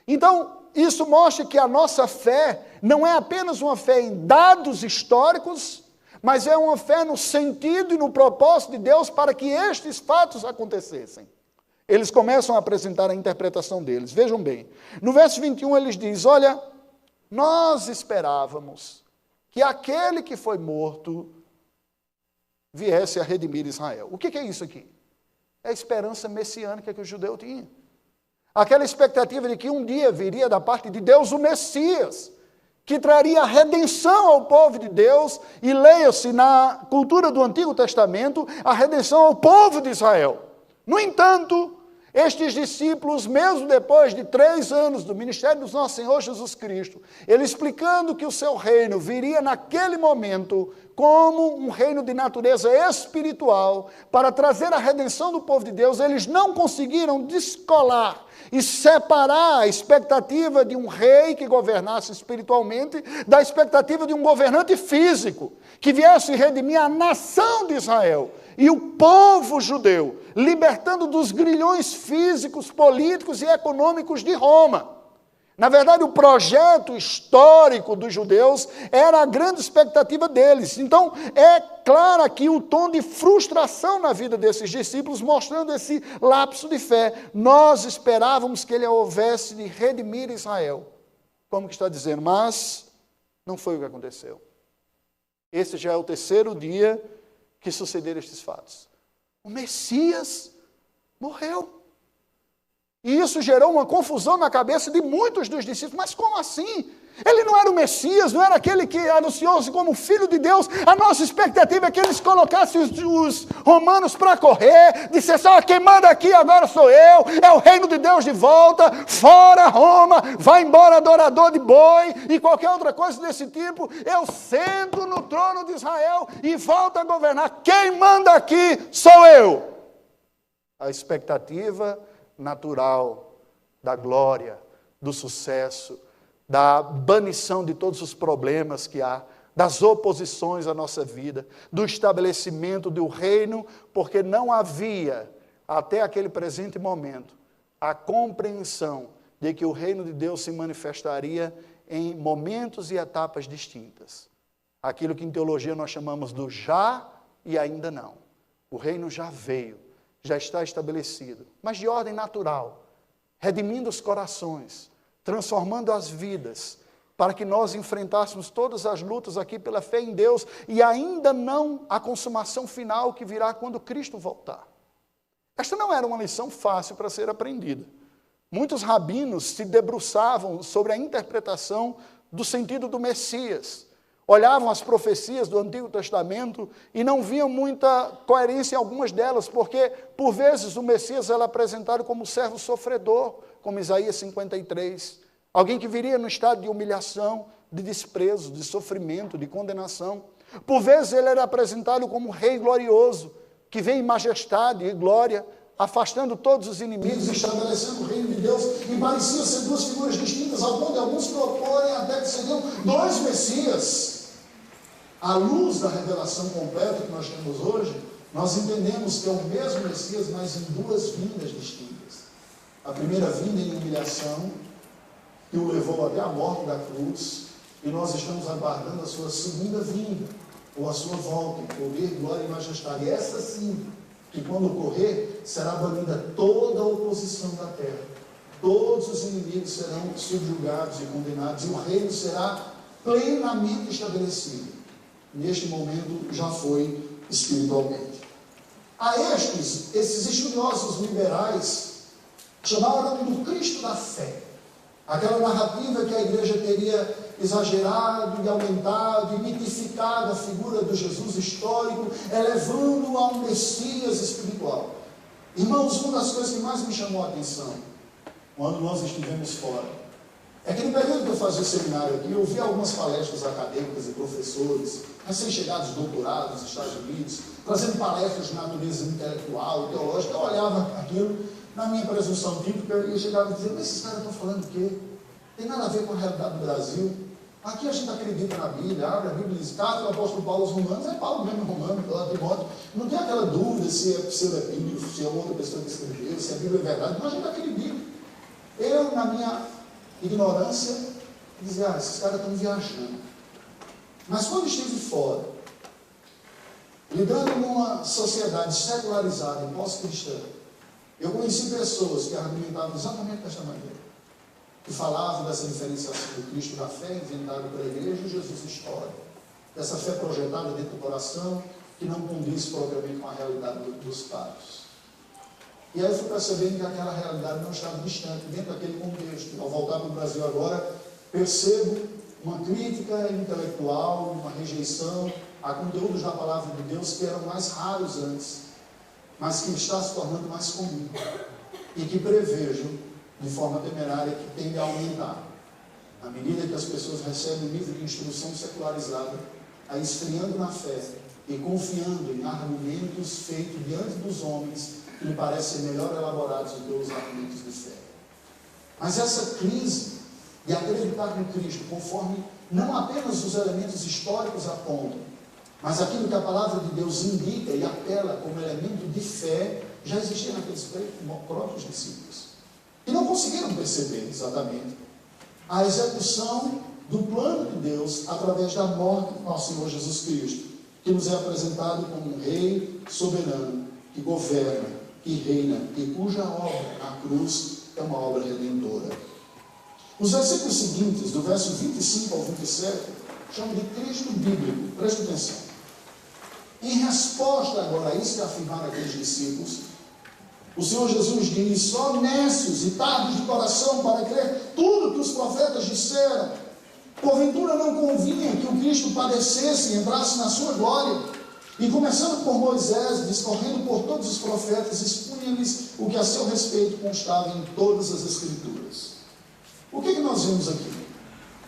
Então, isso mostra que a nossa fé não é apenas uma fé em dados históricos, mas é uma fé no sentido e no propósito de Deus para que estes fatos acontecessem. Eles começam a apresentar a interpretação deles. Vejam bem, no verso 21 eles dizem, olha, nós esperávamos que aquele que foi morto viesse a redimir Israel. O que é isso aqui? É a esperança messiânica que o judeu tinha. Aquela expectativa de que um dia viria da parte de Deus o Messias, que traria a redenção ao povo de Deus, e leia-se na cultura do Antigo Testamento, a redenção ao povo de Israel. No entanto, estes discípulos, mesmo depois de 3 anos do ministério do nosso Senhor Jesus Cristo, ele explicando que o seu reino viria naquele momento como um reino de natureza espiritual, para trazer a redenção do povo de Deus, eles não conseguiram descolar e separar a expectativa de um rei que governasse espiritualmente da expectativa de um governante físico, que viesse redimir a nação de Israel e o povo judeu, libertando dos grilhões físicos, políticos e econômicos de Roma. Na verdade, o projeto histórico dos judeus era a grande expectativa deles. Então, é claro aqui o tom de frustração na vida desses discípulos, mostrando esse lapso de fé. Nós esperávamos que ele houvesse de redimir Israel. Como que está dizendo? Mas não foi o que aconteceu. Esse já é o terceiro dia que sucederam estes fatos. O Messias morreu. E isso gerou uma confusão na cabeça de muitos dos discípulos. Mas como assim? Ele não era o Messias, não era aquele que anunciou-se como Filho de Deus. A nossa expectativa é que eles colocassem os romanos para correr, dissessem, quem manda aqui agora sou eu, é o reino de Deus de volta, fora Roma, vai embora adorador de boi, e qualquer outra coisa desse tipo. Eu sento no trono de Israel e volto a governar. Quem manda aqui sou eu. A expectativa natural da glória, do sucesso, da banição de todos os problemas que há, das oposições à nossa vida, do estabelecimento do reino, porque não havia, até aquele presente momento, a compreensão de que o reino de Deus se manifestaria em momentos e etapas distintas. Aquilo que em teologia nós chamamos do já e ainda não. O reino já veio, já está estabelecido, mas de ordem natural, redimindo os corações, transformando as vidas, para que nós enfrentássemos todas as lutas aqui pela fé em Deus, e ainda não a consumação final que virá quando Cristo voltar. Esta não era uma lição fácil para ser aprendida. Muitos rabinos se debruçavam sobre a interpretação do sentido do Messias, olhavam as profecias do Antigo Testamento e não viam muita coerência em algumas delas, porque, por vezes, o Messias era apresentado como servo sofredor, como Isaías 53. Alguém que viria no estado de humilhação, de desprezo, de sofrimento, de condenação. Por vezes, ele era apresentado como rei glorioso, que vem em majestade e glória, afastando todos os inimigos, estabelecendo o reino de Deus, e pareciam ser duas figuras distintas, ao ponto de alguns proporem até que seriam dois Messias. À luz da revelação completa que nós temos hoje, nós entendemos que é o mesmo Messias, mas em duas vindas distintas. A primeira vinda em humilhação, que o levou até a morte da cruz, e nós estamos aguardando a sua segunda vinda, ou a sua volta, em poder, glória e majestade. E essa sim, que quando ocorrer, será banida toda a oposição da terra. Todos os inimigos serão subjugados e condenados, e o reino será plenamente estabelecido. Neste momento já foi espiritualmente. A esses estudiosos liberais chamaram do Cristo da fé. Aquela narrativa que a igreja teria exagerado e aumentado e mitificado a figura do Jesus histórico, elevando-o a um Messias espiritual. Irmãos, uma das coisas que mais me chamou a atenção, quando nós estivemos fora, é que no período que eu fazia o seminário aqui, eu ouvi algumas palestras acadêmicas e professores, recém-chegados doutorados nos Estados Unidos, trazendo palestras de natureza intelectual, teológica. Eu olhava aquilo, na minha presunção típica, e chegava e dizia, mas esses caras estão falando o quê? Tem nada a ver com a realidade do Brasil. Aqui a gente acredita na Bíblia, abre a Bíblia e diz, carta do apóstolo Paulo aos Romanos, é Paulo mesmo romano, Timóteo. Não tem aquela dúvida se é pseudo-epígrafo, se é outra pessoa que escreveu, se a Bíblia é verdade, mas a gente acredita. Eu, na minha ignorância, dizia, esses caras estão viajando. Mas quando estive fora, lidando numa sociedade secularizada e pós-cristã, eu conheci pessoas que argumentavam exatamente desta maneira, que falavam dessa diferenciação do Cristo da fé inventada pela igreja e Jesus histórico, dessa fé projetada dentro do coração, que não condiz propriamente com a realidade dos fatos. E aí eu fui percebendo que aquela realidade não estava distante dentro daquele contexto. Ao voltar para o Brasil agora, percebo uma crítica intelectual, uma rejeição a conteúdos da palavra de Deus que eram mais raros antes, mas que está se tornando mais comum. E que prevejo, de forma temerária, que tende a aumentar. À medida que as pessoas recebem um nível de instrução secularizada, a esfriando na fé e confiando em argumentos feitos diante dos homens, que lhe parecem melhor elaborados do que os argumentos de fé. Mas essa crise de acreditar no Cristo, conforme não apenas os elementos históricos apontam, mas aquilo que a palavra de Deus indica e apela como elemento de fé, já existia naqueles próprios discípulos. E não conseguiram perceber exatamente a execução do plano de Deus através da morte do nosso Senhor Jesus Cristo, que nos é apresentado como um rei soberano, que governa, que reina, e cuja obra na cruz é uma obra redentora. Os versículos seguintes, do verso 25 ao 27, chamam de Cristo bíblico. Preste atenção. Em resposta agora a isso que afirmaram aqueles discípulos, o Senhor Jesus diz: só nécios e tardos de coração para crer tudo que os profetas disseram. Porventura não convinha que o Cristo padecesse e entrasse na sua glória. E começando por Moisés, discorrendo por todos os profetas, expunha-lhes o que a seu respeito constava em todas as Escrituras. O que nós vemos aqui?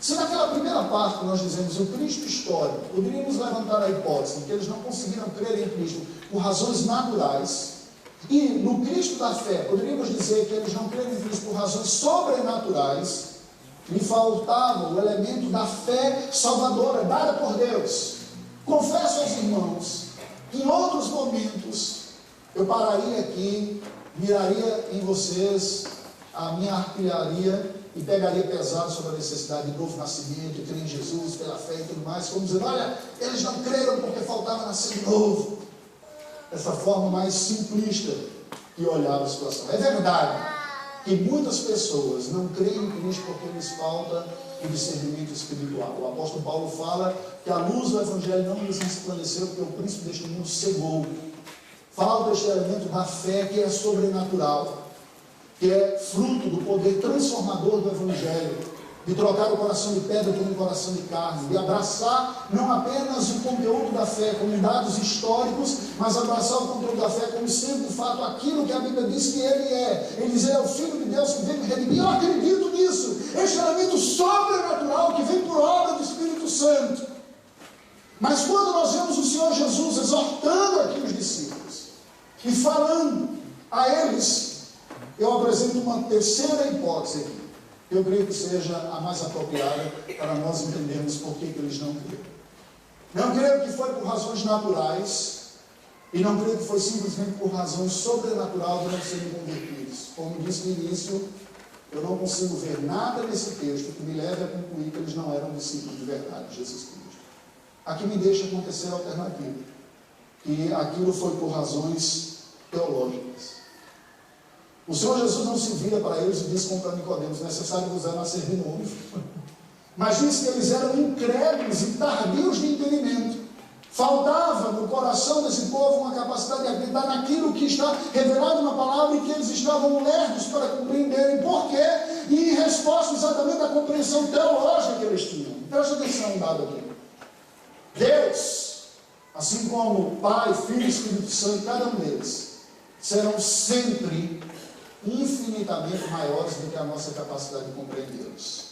Se naquela primeira parte nós dizemos o Cristo histórico, poderíamos levantar a hipótese de que eles não conseguiram crer em Cristo por razões naturais, e no Cristo da fé, poderíamos dizer que eles não creem em Cristo por razões sobrenaturais, lhe faltava o elemento da fé salvadora, dada por Deus. Confesso aos irmãos que em outros momentos eu pararia aqui, miraria em vocês a minha artilharia e pegaria pesado sobre a necessidade de novo nascimento, crer em Jesus pela fé e tudo mais, como dizendo: olha, eles não creram porque faltava nascer de novo. Essa forma mais simplista de olhar a situação. É verdade que muitas pessoas não creem em Cristo porque lhes falta o discernimento espiritual. O apóstolo Paulo fala que a luz do Evangelho não lhes resplandeceu porque o príncipe deste mundo cegou. Falta este elemento da fé que é sobrenatural, que é fruto do poder transformador do Evangelho, de trocar o coração de pedra por um coração de carne, de abraçar não apenas o conteúdo da fé como dados históricos, mas abraçar o conteúdo da fé como sendo de fato aquilo que a Bíblia diz que Ele é. Ele diz: Ele é o Filho de Deus que vem me redimir. Eu acredito nisso. Este elemento sobrenatural que vem por obra do Espírito Santo. Mas quando nós vemos o Senhor Jesus exortando aqui os discípulos e falando a eles, eu apresento uma terceira hipótese aqui. Eu creio que seja a mais apropriada para nós entendermos por que eles não creram. Não creio que foi por razões naturais, e não creio que foi simplesmente por razões sobrenaturais de não serem convertidos. Como disse no início, eu não consigo ver nada nesse texto que me leve a concluir que eles não eram discípulos de verdade de Jesus Cristo. Aqui me deixa acontecer a alternativa, que aquilo foi por razões teológicas. O Senhor Jesus não se vira para eles e diz como para Nicodemos: necessário vos é nascer de novo. Mas diz que eles eram incrédulos e tardios de entendimento. Faltava no coração desse povo uma capacidade de acreditar naquilo que está revelado na palavra e que eles estavam lerdos para compreenderem. Por quê? E em resposta exatamente à compreensão teológica que eles tinham. Presta atenção em dado aqui. Deus, assim como Pai, Filho e Espírito Santo, cada um deles, serão sempre infinitamente maiores do que a nossa capacidade de compreendê-los.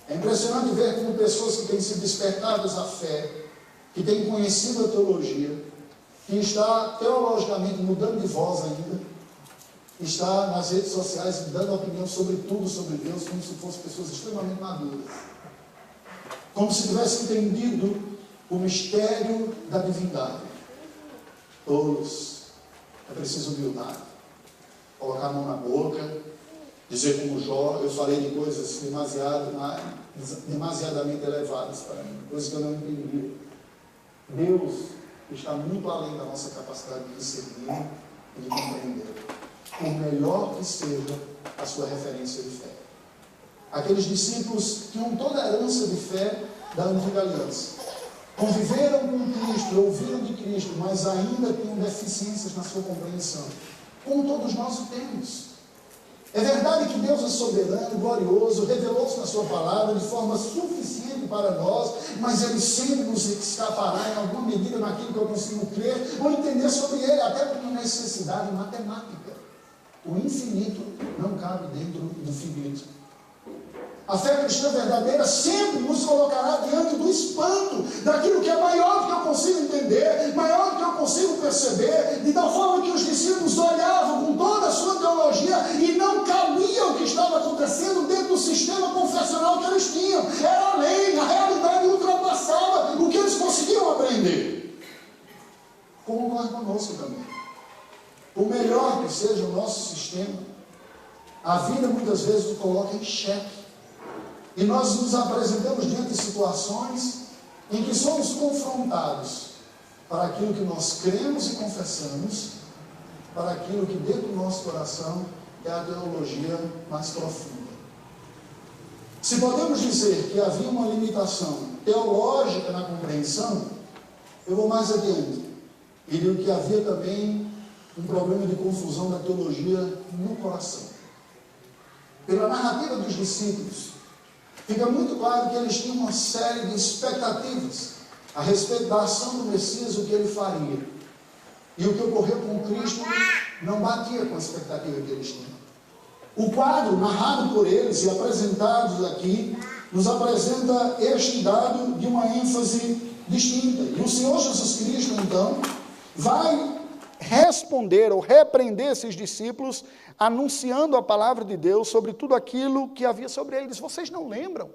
É impressionante ver como pessoas que têm sido despertadas à fé, que têm conhecido a teologia, que está teologicamente mudando de voz ainda, está nas redes sociais dando opinião sobre tudo sobre Deus, como se fossem pessoas extremamente maduras, como se tivessem entendido o mistério da divindade. Todos, é preciso humildade, colocar a mão na boca, dizer como Jó: eu falei de coisas demasiadamente elevadas para mim, coisas que eu não entendi. Deus está muito além da nossa capacidade de discernir e de compreender, por melhor que seja a sua referência de fé. Aqueles discípulos tinham toda a herança de fé da antiga aliança, conviveram com Cristo, ouviram de Cristo, mas ainda tinham deficiências na sua compreensão, como todos nós o temos. É verdade que Deus é soberano, glorioso, revelou-se na sua palavra de forma suficiente para nós, mas Ele sempre nos escapará em alguma medida naquilo que eu consigo crer ou entender sobre Ele, até por uma necessidade matemática. O infinito não cabe dentro do finito. A fé cristã verdadeira sempre nos colocará diante do espanto daquilo que é maior do que eu consigo entender, maior do que eu consigo perceber, de tal forma que os discípulos olhavam com toda a sua teologia e não cabia o que estava acontecendo dentro do sistema confessional que eles tinham. Era além, a realidade ultrapassava o que eles conseguiam aprender. Como ocorre conosco também. Por melhor que seja o nosso sistema, a vida muitas vezes o coloca em xeque. E nós nos apresentamos diante de situações em que somos confrontados para aquilo que nós cremos e confessamos, para aquilo que dentro do nosso coração é a teologia mais profunda. Se podemos dizer que havia uma limitação teológica na compreensão, eu vou mais adiante e digo que havia também um problema de confusão da teologia no coração. Pela narrativa dos discípulos, fica muito claro que eles tinham uma série de expectativas a respeito da ação do Messias, o que ele faria. E o que ocorreu com Cristo não batia com a expectativa que eles tinham. O quadro narrado por eles e apresentado aqui nos apresenta este dado de uma ênfase distinta. E o Senhor Jesus Cristo, então, vai responder ou repreender esses discípulos, anunciando a palavra de Deus sobre tudo aquilo que havia sobre eles. Vocês não lembram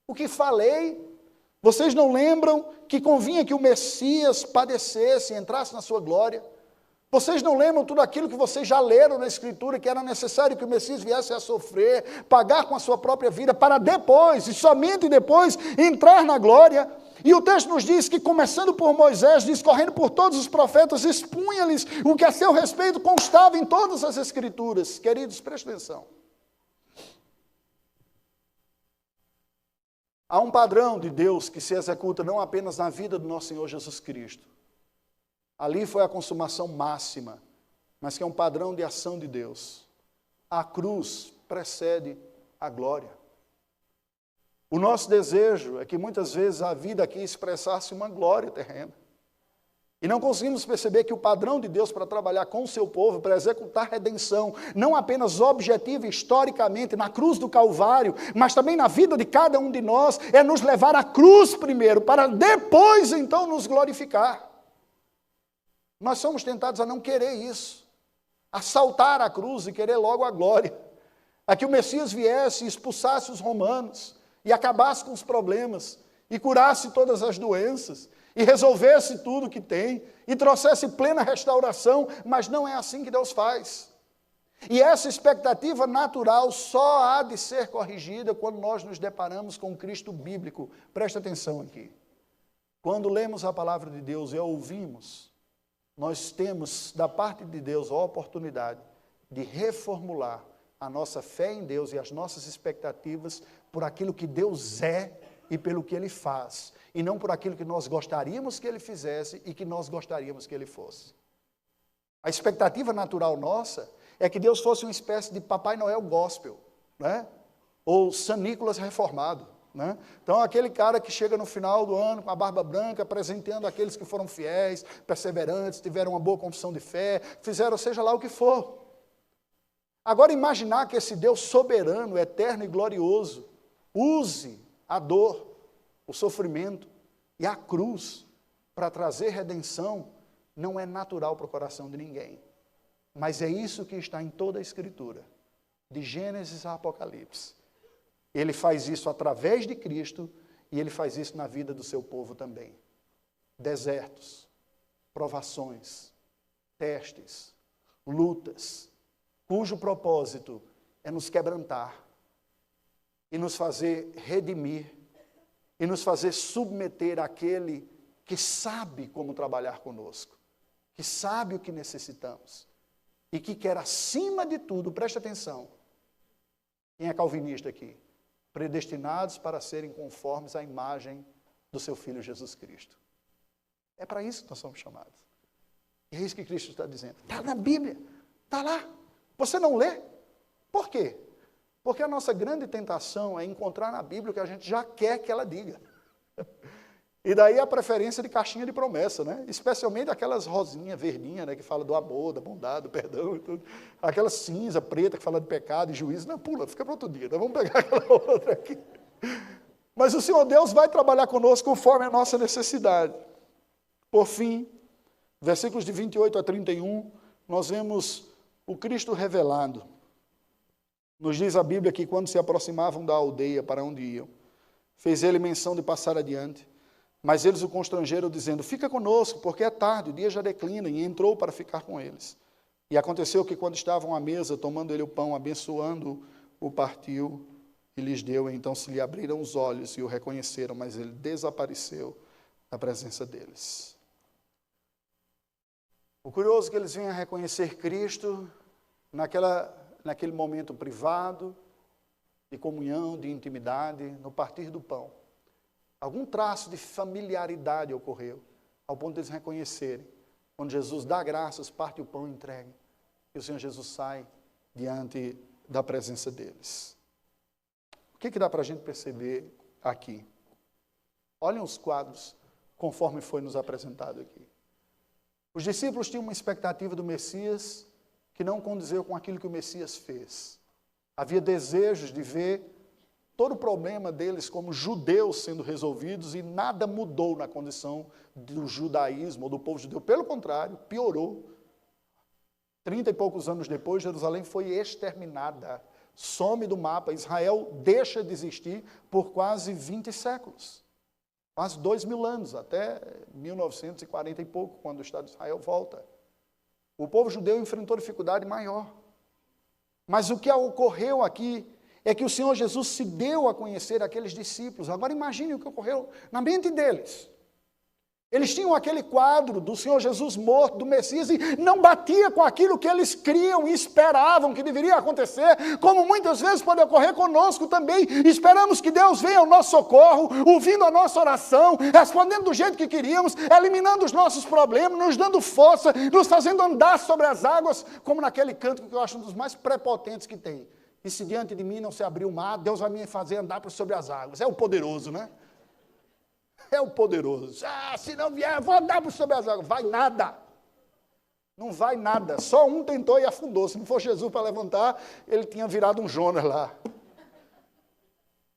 o que falei? Vocês não lembram que convinha que o Messias padecesse e entrasse na sua glória? Vocês não lembram tudo aquilo que vocês já leram na Escritura, que era necessário que o Messias viesse a sofrer, pagar com a sua própria vida, para depois, e somente depois, entrar na glória? E o texto nos diz que, começando por Moisés, discorrendo por todos os profetas, expunha-lhes o que a seu respeito constava em todas as Escrituras. Queridos, prestem atenção. Há um padrão de Deus que se executa não apenas na vida do nosso Senhor Jesus Cristo. Ali foi a consumação máxima, mas que é um padrão de ação de Deus. A cruz precede a glória. O nosso desejo é que muitas vezes a vida aqui expressasse uma glória terrena. E não conseguimos perceber que o padrão de Deus para trabalhar com o seu povo, para executar redenção, não apenas objetiva historicamente na cruz do Calvário, mas também na vida de cada um de nós, é nos levar à cruz primeiro, para depois então nos glorificar. Nós somos tentados a não querer isso, a saltar a cruz e querer logo a glória, a que o Messias viesse e expulsasse os romanos, e acabasse com os problemas, e curasse todas as doenças, e resolvesse tudo que tem, e trouxesse plena restauração, mas não é assim que Deus faz. E essa expectativa natural só há de ser corrigida quando nós nos deparamos com o Cristo bíblico. Presta atenção aqui. Quando lemos a palavra de Deus e a ouvimos, nós temos da parte de Deus a oportunidade de reformular a nossa fé em Deus e as nossas expectativas por aquilo que Deus é e pelo que Ele faz, e não por aquilo que nós gostaríamos que Ele fizesse e que nós gostaríamos que Ele fosse. A expectativa natural nossa é que Deus fosse uma espécie de Papai Noel gospel, né? Ou São Nicolas reformado, né? Então aquele cara que chega no final do ano com a barba branca, apresentando aqueles que foram fiéis, perseverantes, tiveram uma boa confissão de fé, fizeram seja lá o que for. Agora imaginar que esse Deus soberano, eterno e glorioso use a dor, o sofrimento e a cruz para trazer redenção, não é natural para o coração de ninguém. Mas é isso que está em toda a Escritura, de Gênesis a Apocalipse. Ele faz isso através de Cristo e Ele faz isso na vida do seu povo também. Desertos, provações, testes, lutas, cujo propósito é nos quebrantar e nos fazer redimir e nos fazer submeter àquele que sabe como trabalhar conosco, que sabe o que necessitamos e que quer, acima de tudo, preste atenção, quem é calvinista aqui? Predestinados para serem conformes à imagem do seu Filho Jesus Cristo. É para isso que nós somos chamados. E é isso que Cristo está dizendo. Está na Bíblia, está lá. Você não lê? Por quê? Porque a nossa grande tentação é encontrar na Bíblia o que a gente já quer que ela diga. E daí a preferência de caixinha de promessa, né? Especialmente aquelas rosinhas, verdinhas, né? Que fala do amor, da bondade, do perdão e tudo. Aquela cinza preta que fala de pecado e juízo. Não, pula, fica para outro dia. Então vamos pegar aquela outra aqui. Mas o Senhor Deus vai trabalhar conosco conforme a nossa necessidade. Por fim, versículos de 28 a 31, nós vemos o Cristo revelado. Nos diz a Bíblia que quando se aproximavam da aldeia para onde iam, fez ele menção de passar adiante. Mas eles o constrangeram, dizendo, fica conosco, porque é tarde, o dia já declina, e entrou para ficar com eles. E aconteceu que quando estavam à mesa, tomando ele o pão, abençoando-o, partiu e lhes deu, e então se lhe abriram os olhos e o reconheceram, mas ele desapareceu da presença deles. O curioso é que eles vinham a reconhecer Cristo naquele momento privado, de comunhão, de intimidade, no partir do pão. Algum traço de familiaridade ocorreu, ao ponto de eles reconhecerem. Quando Jesus dá graças, parte o pão e entrega. E o Senhor Jesus sai diante da presença deles. O que dá para a gente perceber aqui? Olhem os quadros, conforme foi nos apresentado aqui. Os discípulos tinham uma expectativa do Messias que não condizeu com aquilo que o Messias fez. Havia desejos de ver todo o problema deles como judeus sendo resolvidos e nada mudou na condição do judaísmo ou do povo judeu. Pelo contrário, piorou. 30 e poucos anos depois, Jerusalém foi exterminada. Some do mapa. Israel deixa de existir por quase 20 séculos. Quase 2.000 anos, até 1940 e pouco, quando o Estado de Israel volta. O povo judeu enfrentou dificuldade maior. Mas o que ocorreu aqui é que o Senhor Jesus se deu a conhecer aqueles discípulos. Agora imagine o que ocorreu na mente deles. Eles tinham aquele quadro do Senhor Jesus morto, do Messias, e não batia com aquilo que eles criam e esperavam que deveria acontecer, como muitas vezes pode ocorrer conosco também. Esperamos que Deus venha ao nosso socorro, ouvindo a nossa oração, respondendo do jeito que queríamos, eliminando os nossos problemas, nos dando força, nos fazendo andar sobre as águas, como naquele canto que eu acho um dos mais prepotentes que tem. E se diante de mim não se abrir o mar, Deus vai me fazer andar por sobre as águas. É o poderoso, né? É o poderoso. Se não vier, eu vou andar por sobre as águas. Vai nada. Não vai nada. Só um tentou e afundou. Se não for Jesus para levantar, ele tinha virado um Jonas lá.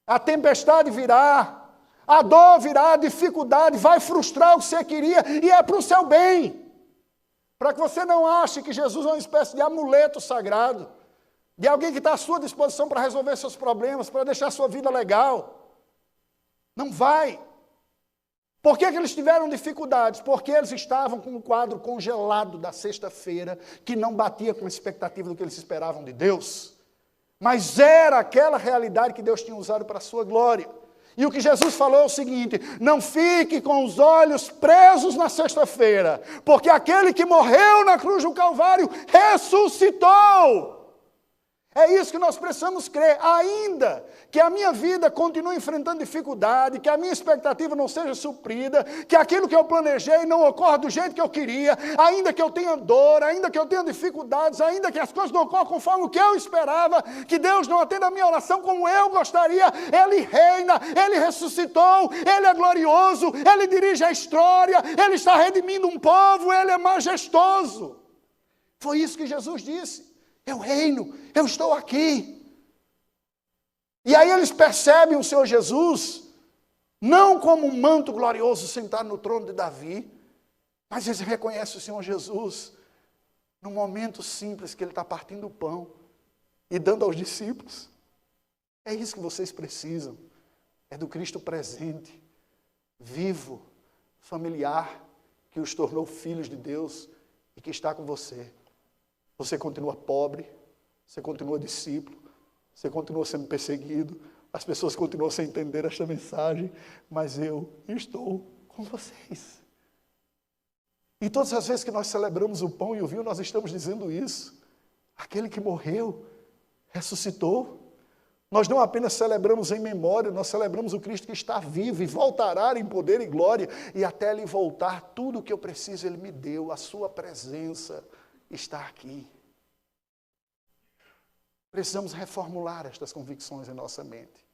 A tempestade virá, a dor virá, a dificuldade vai frustrar o que você queria e é para o seu bem. Para que você não ache que Jesus é uma espécie de amuleto sagrado, de alguém que está à sua disposição para resolver seus problemas, para deixar a sua vida legal. Não vai. Por que eles tiveram dificuldades? Porque eles estavam com um quadro congelado da sexta-feira, que não batia com a expectativa do que eles esperavam de Deus. Mas era aquela realidade que Deus tinha usado para a sua glória. E o que Jesus falou é o seguinte: não fique com os olhos presos na sexta-feira, porque aquele que morreu na cruz do Calvário ressuscitou. É isso que nós precisamos crer, ainda que a minha vida continue enfrentando dificuldade, que a minha expectativa não seja suprida, que aquilo que eu planejei não ocorra do jeito que eu queria, ainda que eu tenha dor, ainda que eu tenha dificuldades, ainda que as coisas não ocorram conforme o que eu esperava, que Deus não atenda a minha oração como eu gostaria, Ele reina, Ele ressuscitou, Ele é glorioso, Ele dirige a história, Ele está redimindo um povo, Ele é majestoso. Foi isso que Jesus disse. Eu reino, eu estou aqui. E aí eles percebem o Senhor Jesus, não como um manto glorioso sentado no trono de Davi, mas eles reconhecem o Senhor Jesus no momento simples que Ele está partindo o pão e dando aos discípulos. É isso que vocês precisam. É do Cristo presente, vivo, familiar, que os tornou filhos de Deus e que está com você. Você continua pobre, você continua discípulo, você continua sendo perseguido, as pessoas continuam sem entender esta mensagem, mas eu estou com vocês. E todas as vezes que nós celebramos o pão e o vinho, nós estamos dizendo isso. Aquele que morreu, ressuscitou. Nós não apenas celebramos em memória, nós celebramos o Cristo que está vivo e voltará em poder e glória, e até Ele voltar, tudo o que eu preciso Ele me deu, a sua presença está aqui. Precisamos reformular estas convicções em nossa mente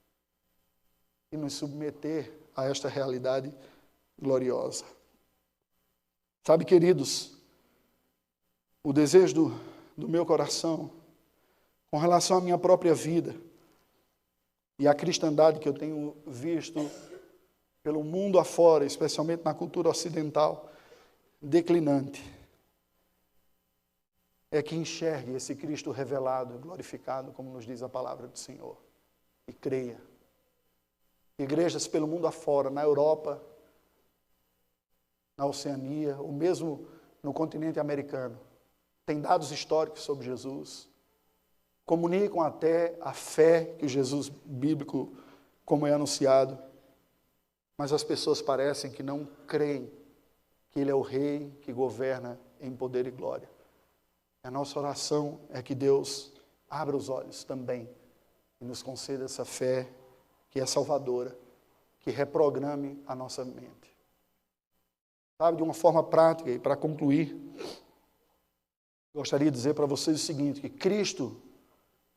e nos submeter a esta realidade gloriosa. Sabe, queridos, o desejo do meu coração com relação à minha própria vida e à cristandade que eu tenho visto pelo mundo afora, especialmente na cultura ocidental, declinante, é que enxergue esse Cristo revelado, glorificado, como nos diz a palavra do Senhor, e creia. Igrejas pelo mundo afora, na Europa, na Oceania, ou mesmo no continente americano, tem dados históricos sobre Jesus, comunicam até a fé que o Jesus bíblico, como é anunciado, mas as pessoas parecem que não creem que Ele é o Rei que governa em poder e glória. A nossa oração é que Deus abra os olhos também e nos conceda essa fé que é salvadora, que reprograme a nossa mente. Sabe, de uma forma prática, e para concluir, gostaria de dizer para vocês o seguinte, que Cristo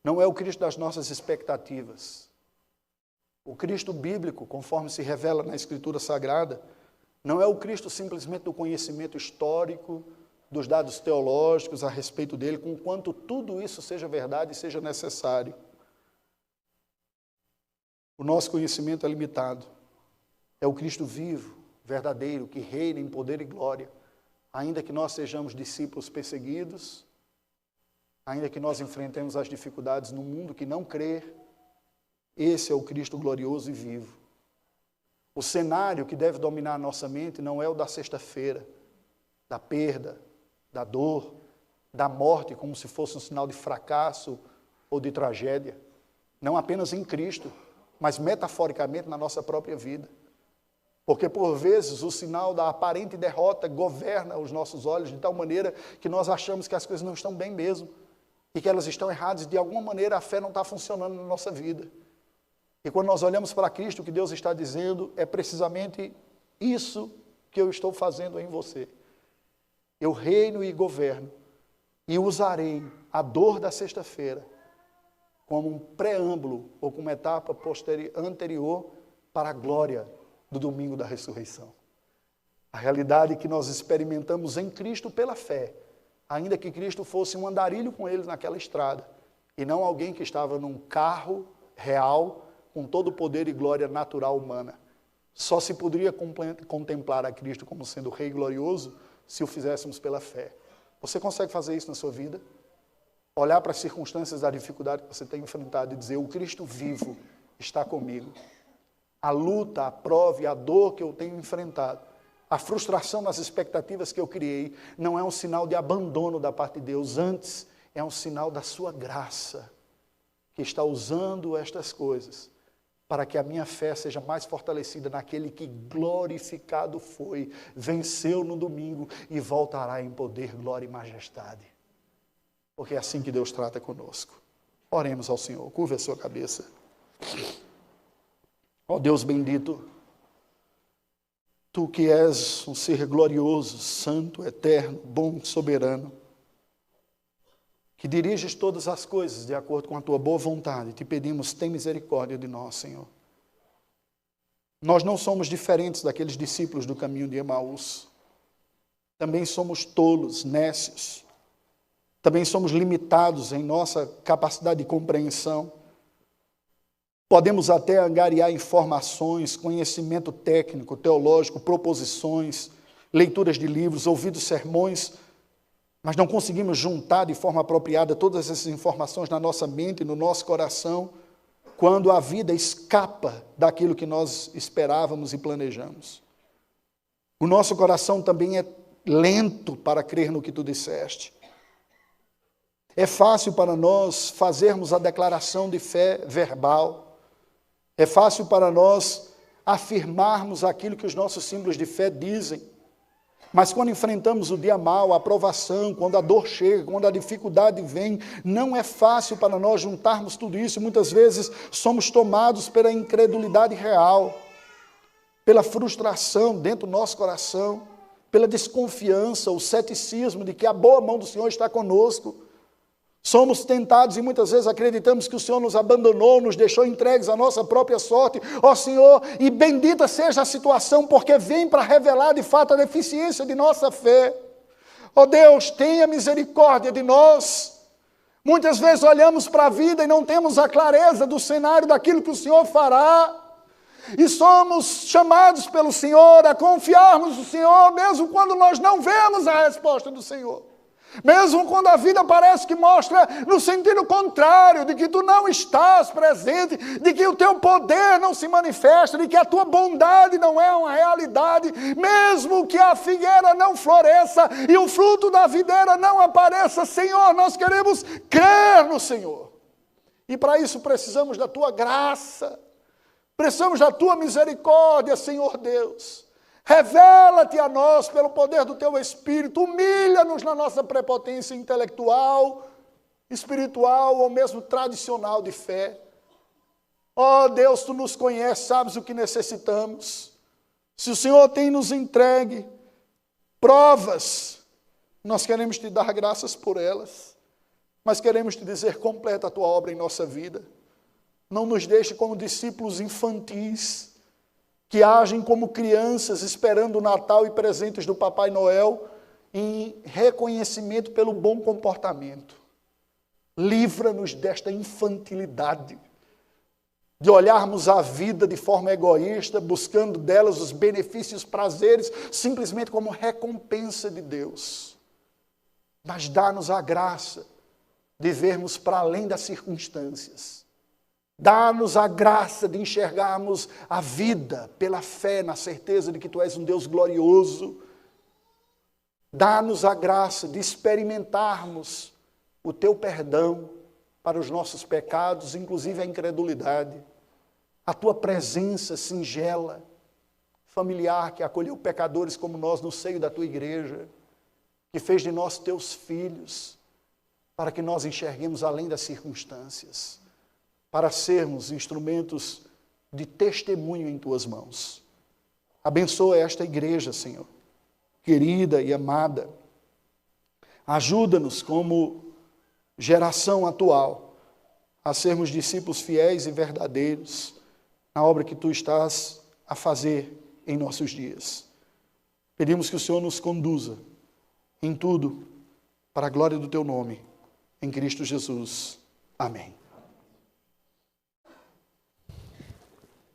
não é o Cristo das nossas expectativas. O Cristo bíblico, conforme se revela na Escritura Sagrada, não é o Cristo simplesmente do conhecimento histórico, dos dados teológicos a respeito dele, com quanto tudo isso seja verdade e seja necessário. O nosso conhecimento é limitado. É o Cristo vivo, verdadeiro, que reina em poder e glória, ainda que nós sejamos discípulos perseguidos, ainda que nós enfrentemos as dificuldades no mundo que não crê, esse é o Cristo glorioso e vivo. O cenário que deve dominar a nossa mente não é o da sexta-feira, da perda, da dor, da morte, como se fosse um sinal de fracasso ou de tragédia. Não apenas em Cristo, mas metaforicamente na nossa própria vida. Porque, por vezes, o sinal da aparente derrota governa os nossos olhos de tal maneira que nós achamos que as coisas não estão bem mesmo e que elas estão erradas e, de alguma maneira, a fé não está funcionando na nossa vida. E quando nós olhamos para Cristo, o que Deus está dizendo é precisamente isso que eu estou fazendo em você. Eu reino e governo e usarei a dor da sexta-feira como um preâmbulo ou como uma etapa anterior para a glória do domingo da ressurreição. A realidade que nós experimentamos em Cristo pela fé, ainda que Cristo fosse um andarilho com eles naquela estrada, e não alguém que estava num carro real, com todo o poder e glória natural humana. Só se poderia contemplar a Cristo como sendo o Rei glorioso se o fizéssemos pela fé. Você consegue fazer isso na sua vida? Olhar para as circunstâncias da dificuldade que você tem enfrentado e dizer, o Cristo vivo está comigo. A luta, a prova e a dor que eu tenho enfrentado, a frustração nas expectativas que eu criei, não é um sinal de abandono da parte de Deus, antes é um sinal da sua graça, que está usando estas coisas para que a minha fé seja mais fortalecida naquele que glorificado foi, venceu no domingo e voltará em poder, glória e majestade. Porque é assim que Deus trata conosco. Oremos ao Senhor, curva a sua cabeça. Ó Deus bendito, Tu que és um ser glorioso, santo, eterno, bom, soberano, que diriges todas as coisas de acordo com a Tua boa vontade, te pedimos, tem misericórdia de nós, Senhor. Nós não somos diferentes daqueles discípulos do caminho de Emaús. Também somos tolos, nécios. Também somos limitados em nossa capacidade de compreensão. Podemos até angariar informações, conhecimento técnico, teológico, proposições, leituras de livros, ouvidos sermões, mas não conseguimos juntar de forma apropriada todas essas informações na nossa mente, no nosso coração, quando a vida escapa daquilo que nós esperávamos e planejamos. O nosso coração também é lento para crer no que Tu disseste. É fácil para nós fazermos a declaração de fé verbal. É fácil para nós afirmarmos aquilo que os nossos símbolos de fé dizem. Mas quando enfrentamos o dia mau, a provação, quando a dor chega, quando a dificuldade vem, não é fácil para nós juntarmos tudo isso. Muitas vezes somos tomados pela incredulidade real, pela frustração dentro do nosso coração, pela desconfiança, o ceticismo de que a boa mão do Senhor está conosco. Somos tentados e muitas vezes acreditamos que o Senhor nos abandonou, nos deixou entregues à nossa própria sorte. Ó Senhor, e bendita seja a situação, porque vem para revelar de fato a deficiência de nossa fé. Ó Deus, tenha misericórdia de nós. Muitas vezes olhamos para a vida e não temos a clareza do cenário daquilo que o Senhor fará. E somos chamados pelo Senhor a confiarmos no Senhor, mesmo quando nós não vemos a resposta do Senhor. Mesmo quando a vida parece que mostra no sentido contrário, de que Tu não estás presente, de que o Teu poder não se manifesta, de que a Tua bondade não é uma realidade, mesmo que a figueira não floresça e o fruto da videira não apareça, Senhor, nós queremos crer no Senhor. E para isso precisamos da tua graça, precisamos da tua misericórdia, Senhor Deus. Revela-te a nós pelo poder do teu Espírito, humilha-nos na nossa prepotência intelectual, espiritual ou mesmo tradicional de fé. Ó Deus, tu nos conheces, sabes o que necessitamos. Se o Senhor tem nos entregue provas, nós queremos te dar graças por elas, mas queremos te dizer, completa a tua obra em nossa vida. Não nos deixe como discípulos infantis, que agem como crianças esperando o Natal e presentes do Papai Noel em reconhecimento pelo bom comportamento. Livra-nos desta infantilidade, de olharmos a vida de forma egoísta, buscando delas os benefícios, prazeres, simplesmente como recompensa de Deus. Mas dá-nos a graça de vermos para além das circunstâncias. Dá-nos a graça de enxergarmos a vida pela fé, na certeza de que Tu és um Deus glorioso. Dá-nos a graça de experimentarmos o Teu perdão para os nossos pecados, inclusive a incredulidade. A Tua presença singela, familiar, que acolheu pecadores como nós no seio da Tua igreja, que fez de nós Teus filhos, para que nós enxerguemos além das circunstâncias, para sermos instrumentos de testemunho em Tuas mãos. Abençoa esta igreja, Senhor, querida e amada. Ajuda-nos como geração atual a sermos discípulos fiéis e verdadeiros na obra que Tu estás a fazer em nossos dias. Pedimos que o Senhor nos conduza em tudo para a glória do Teu nome, em Cristo Jesus. Amém.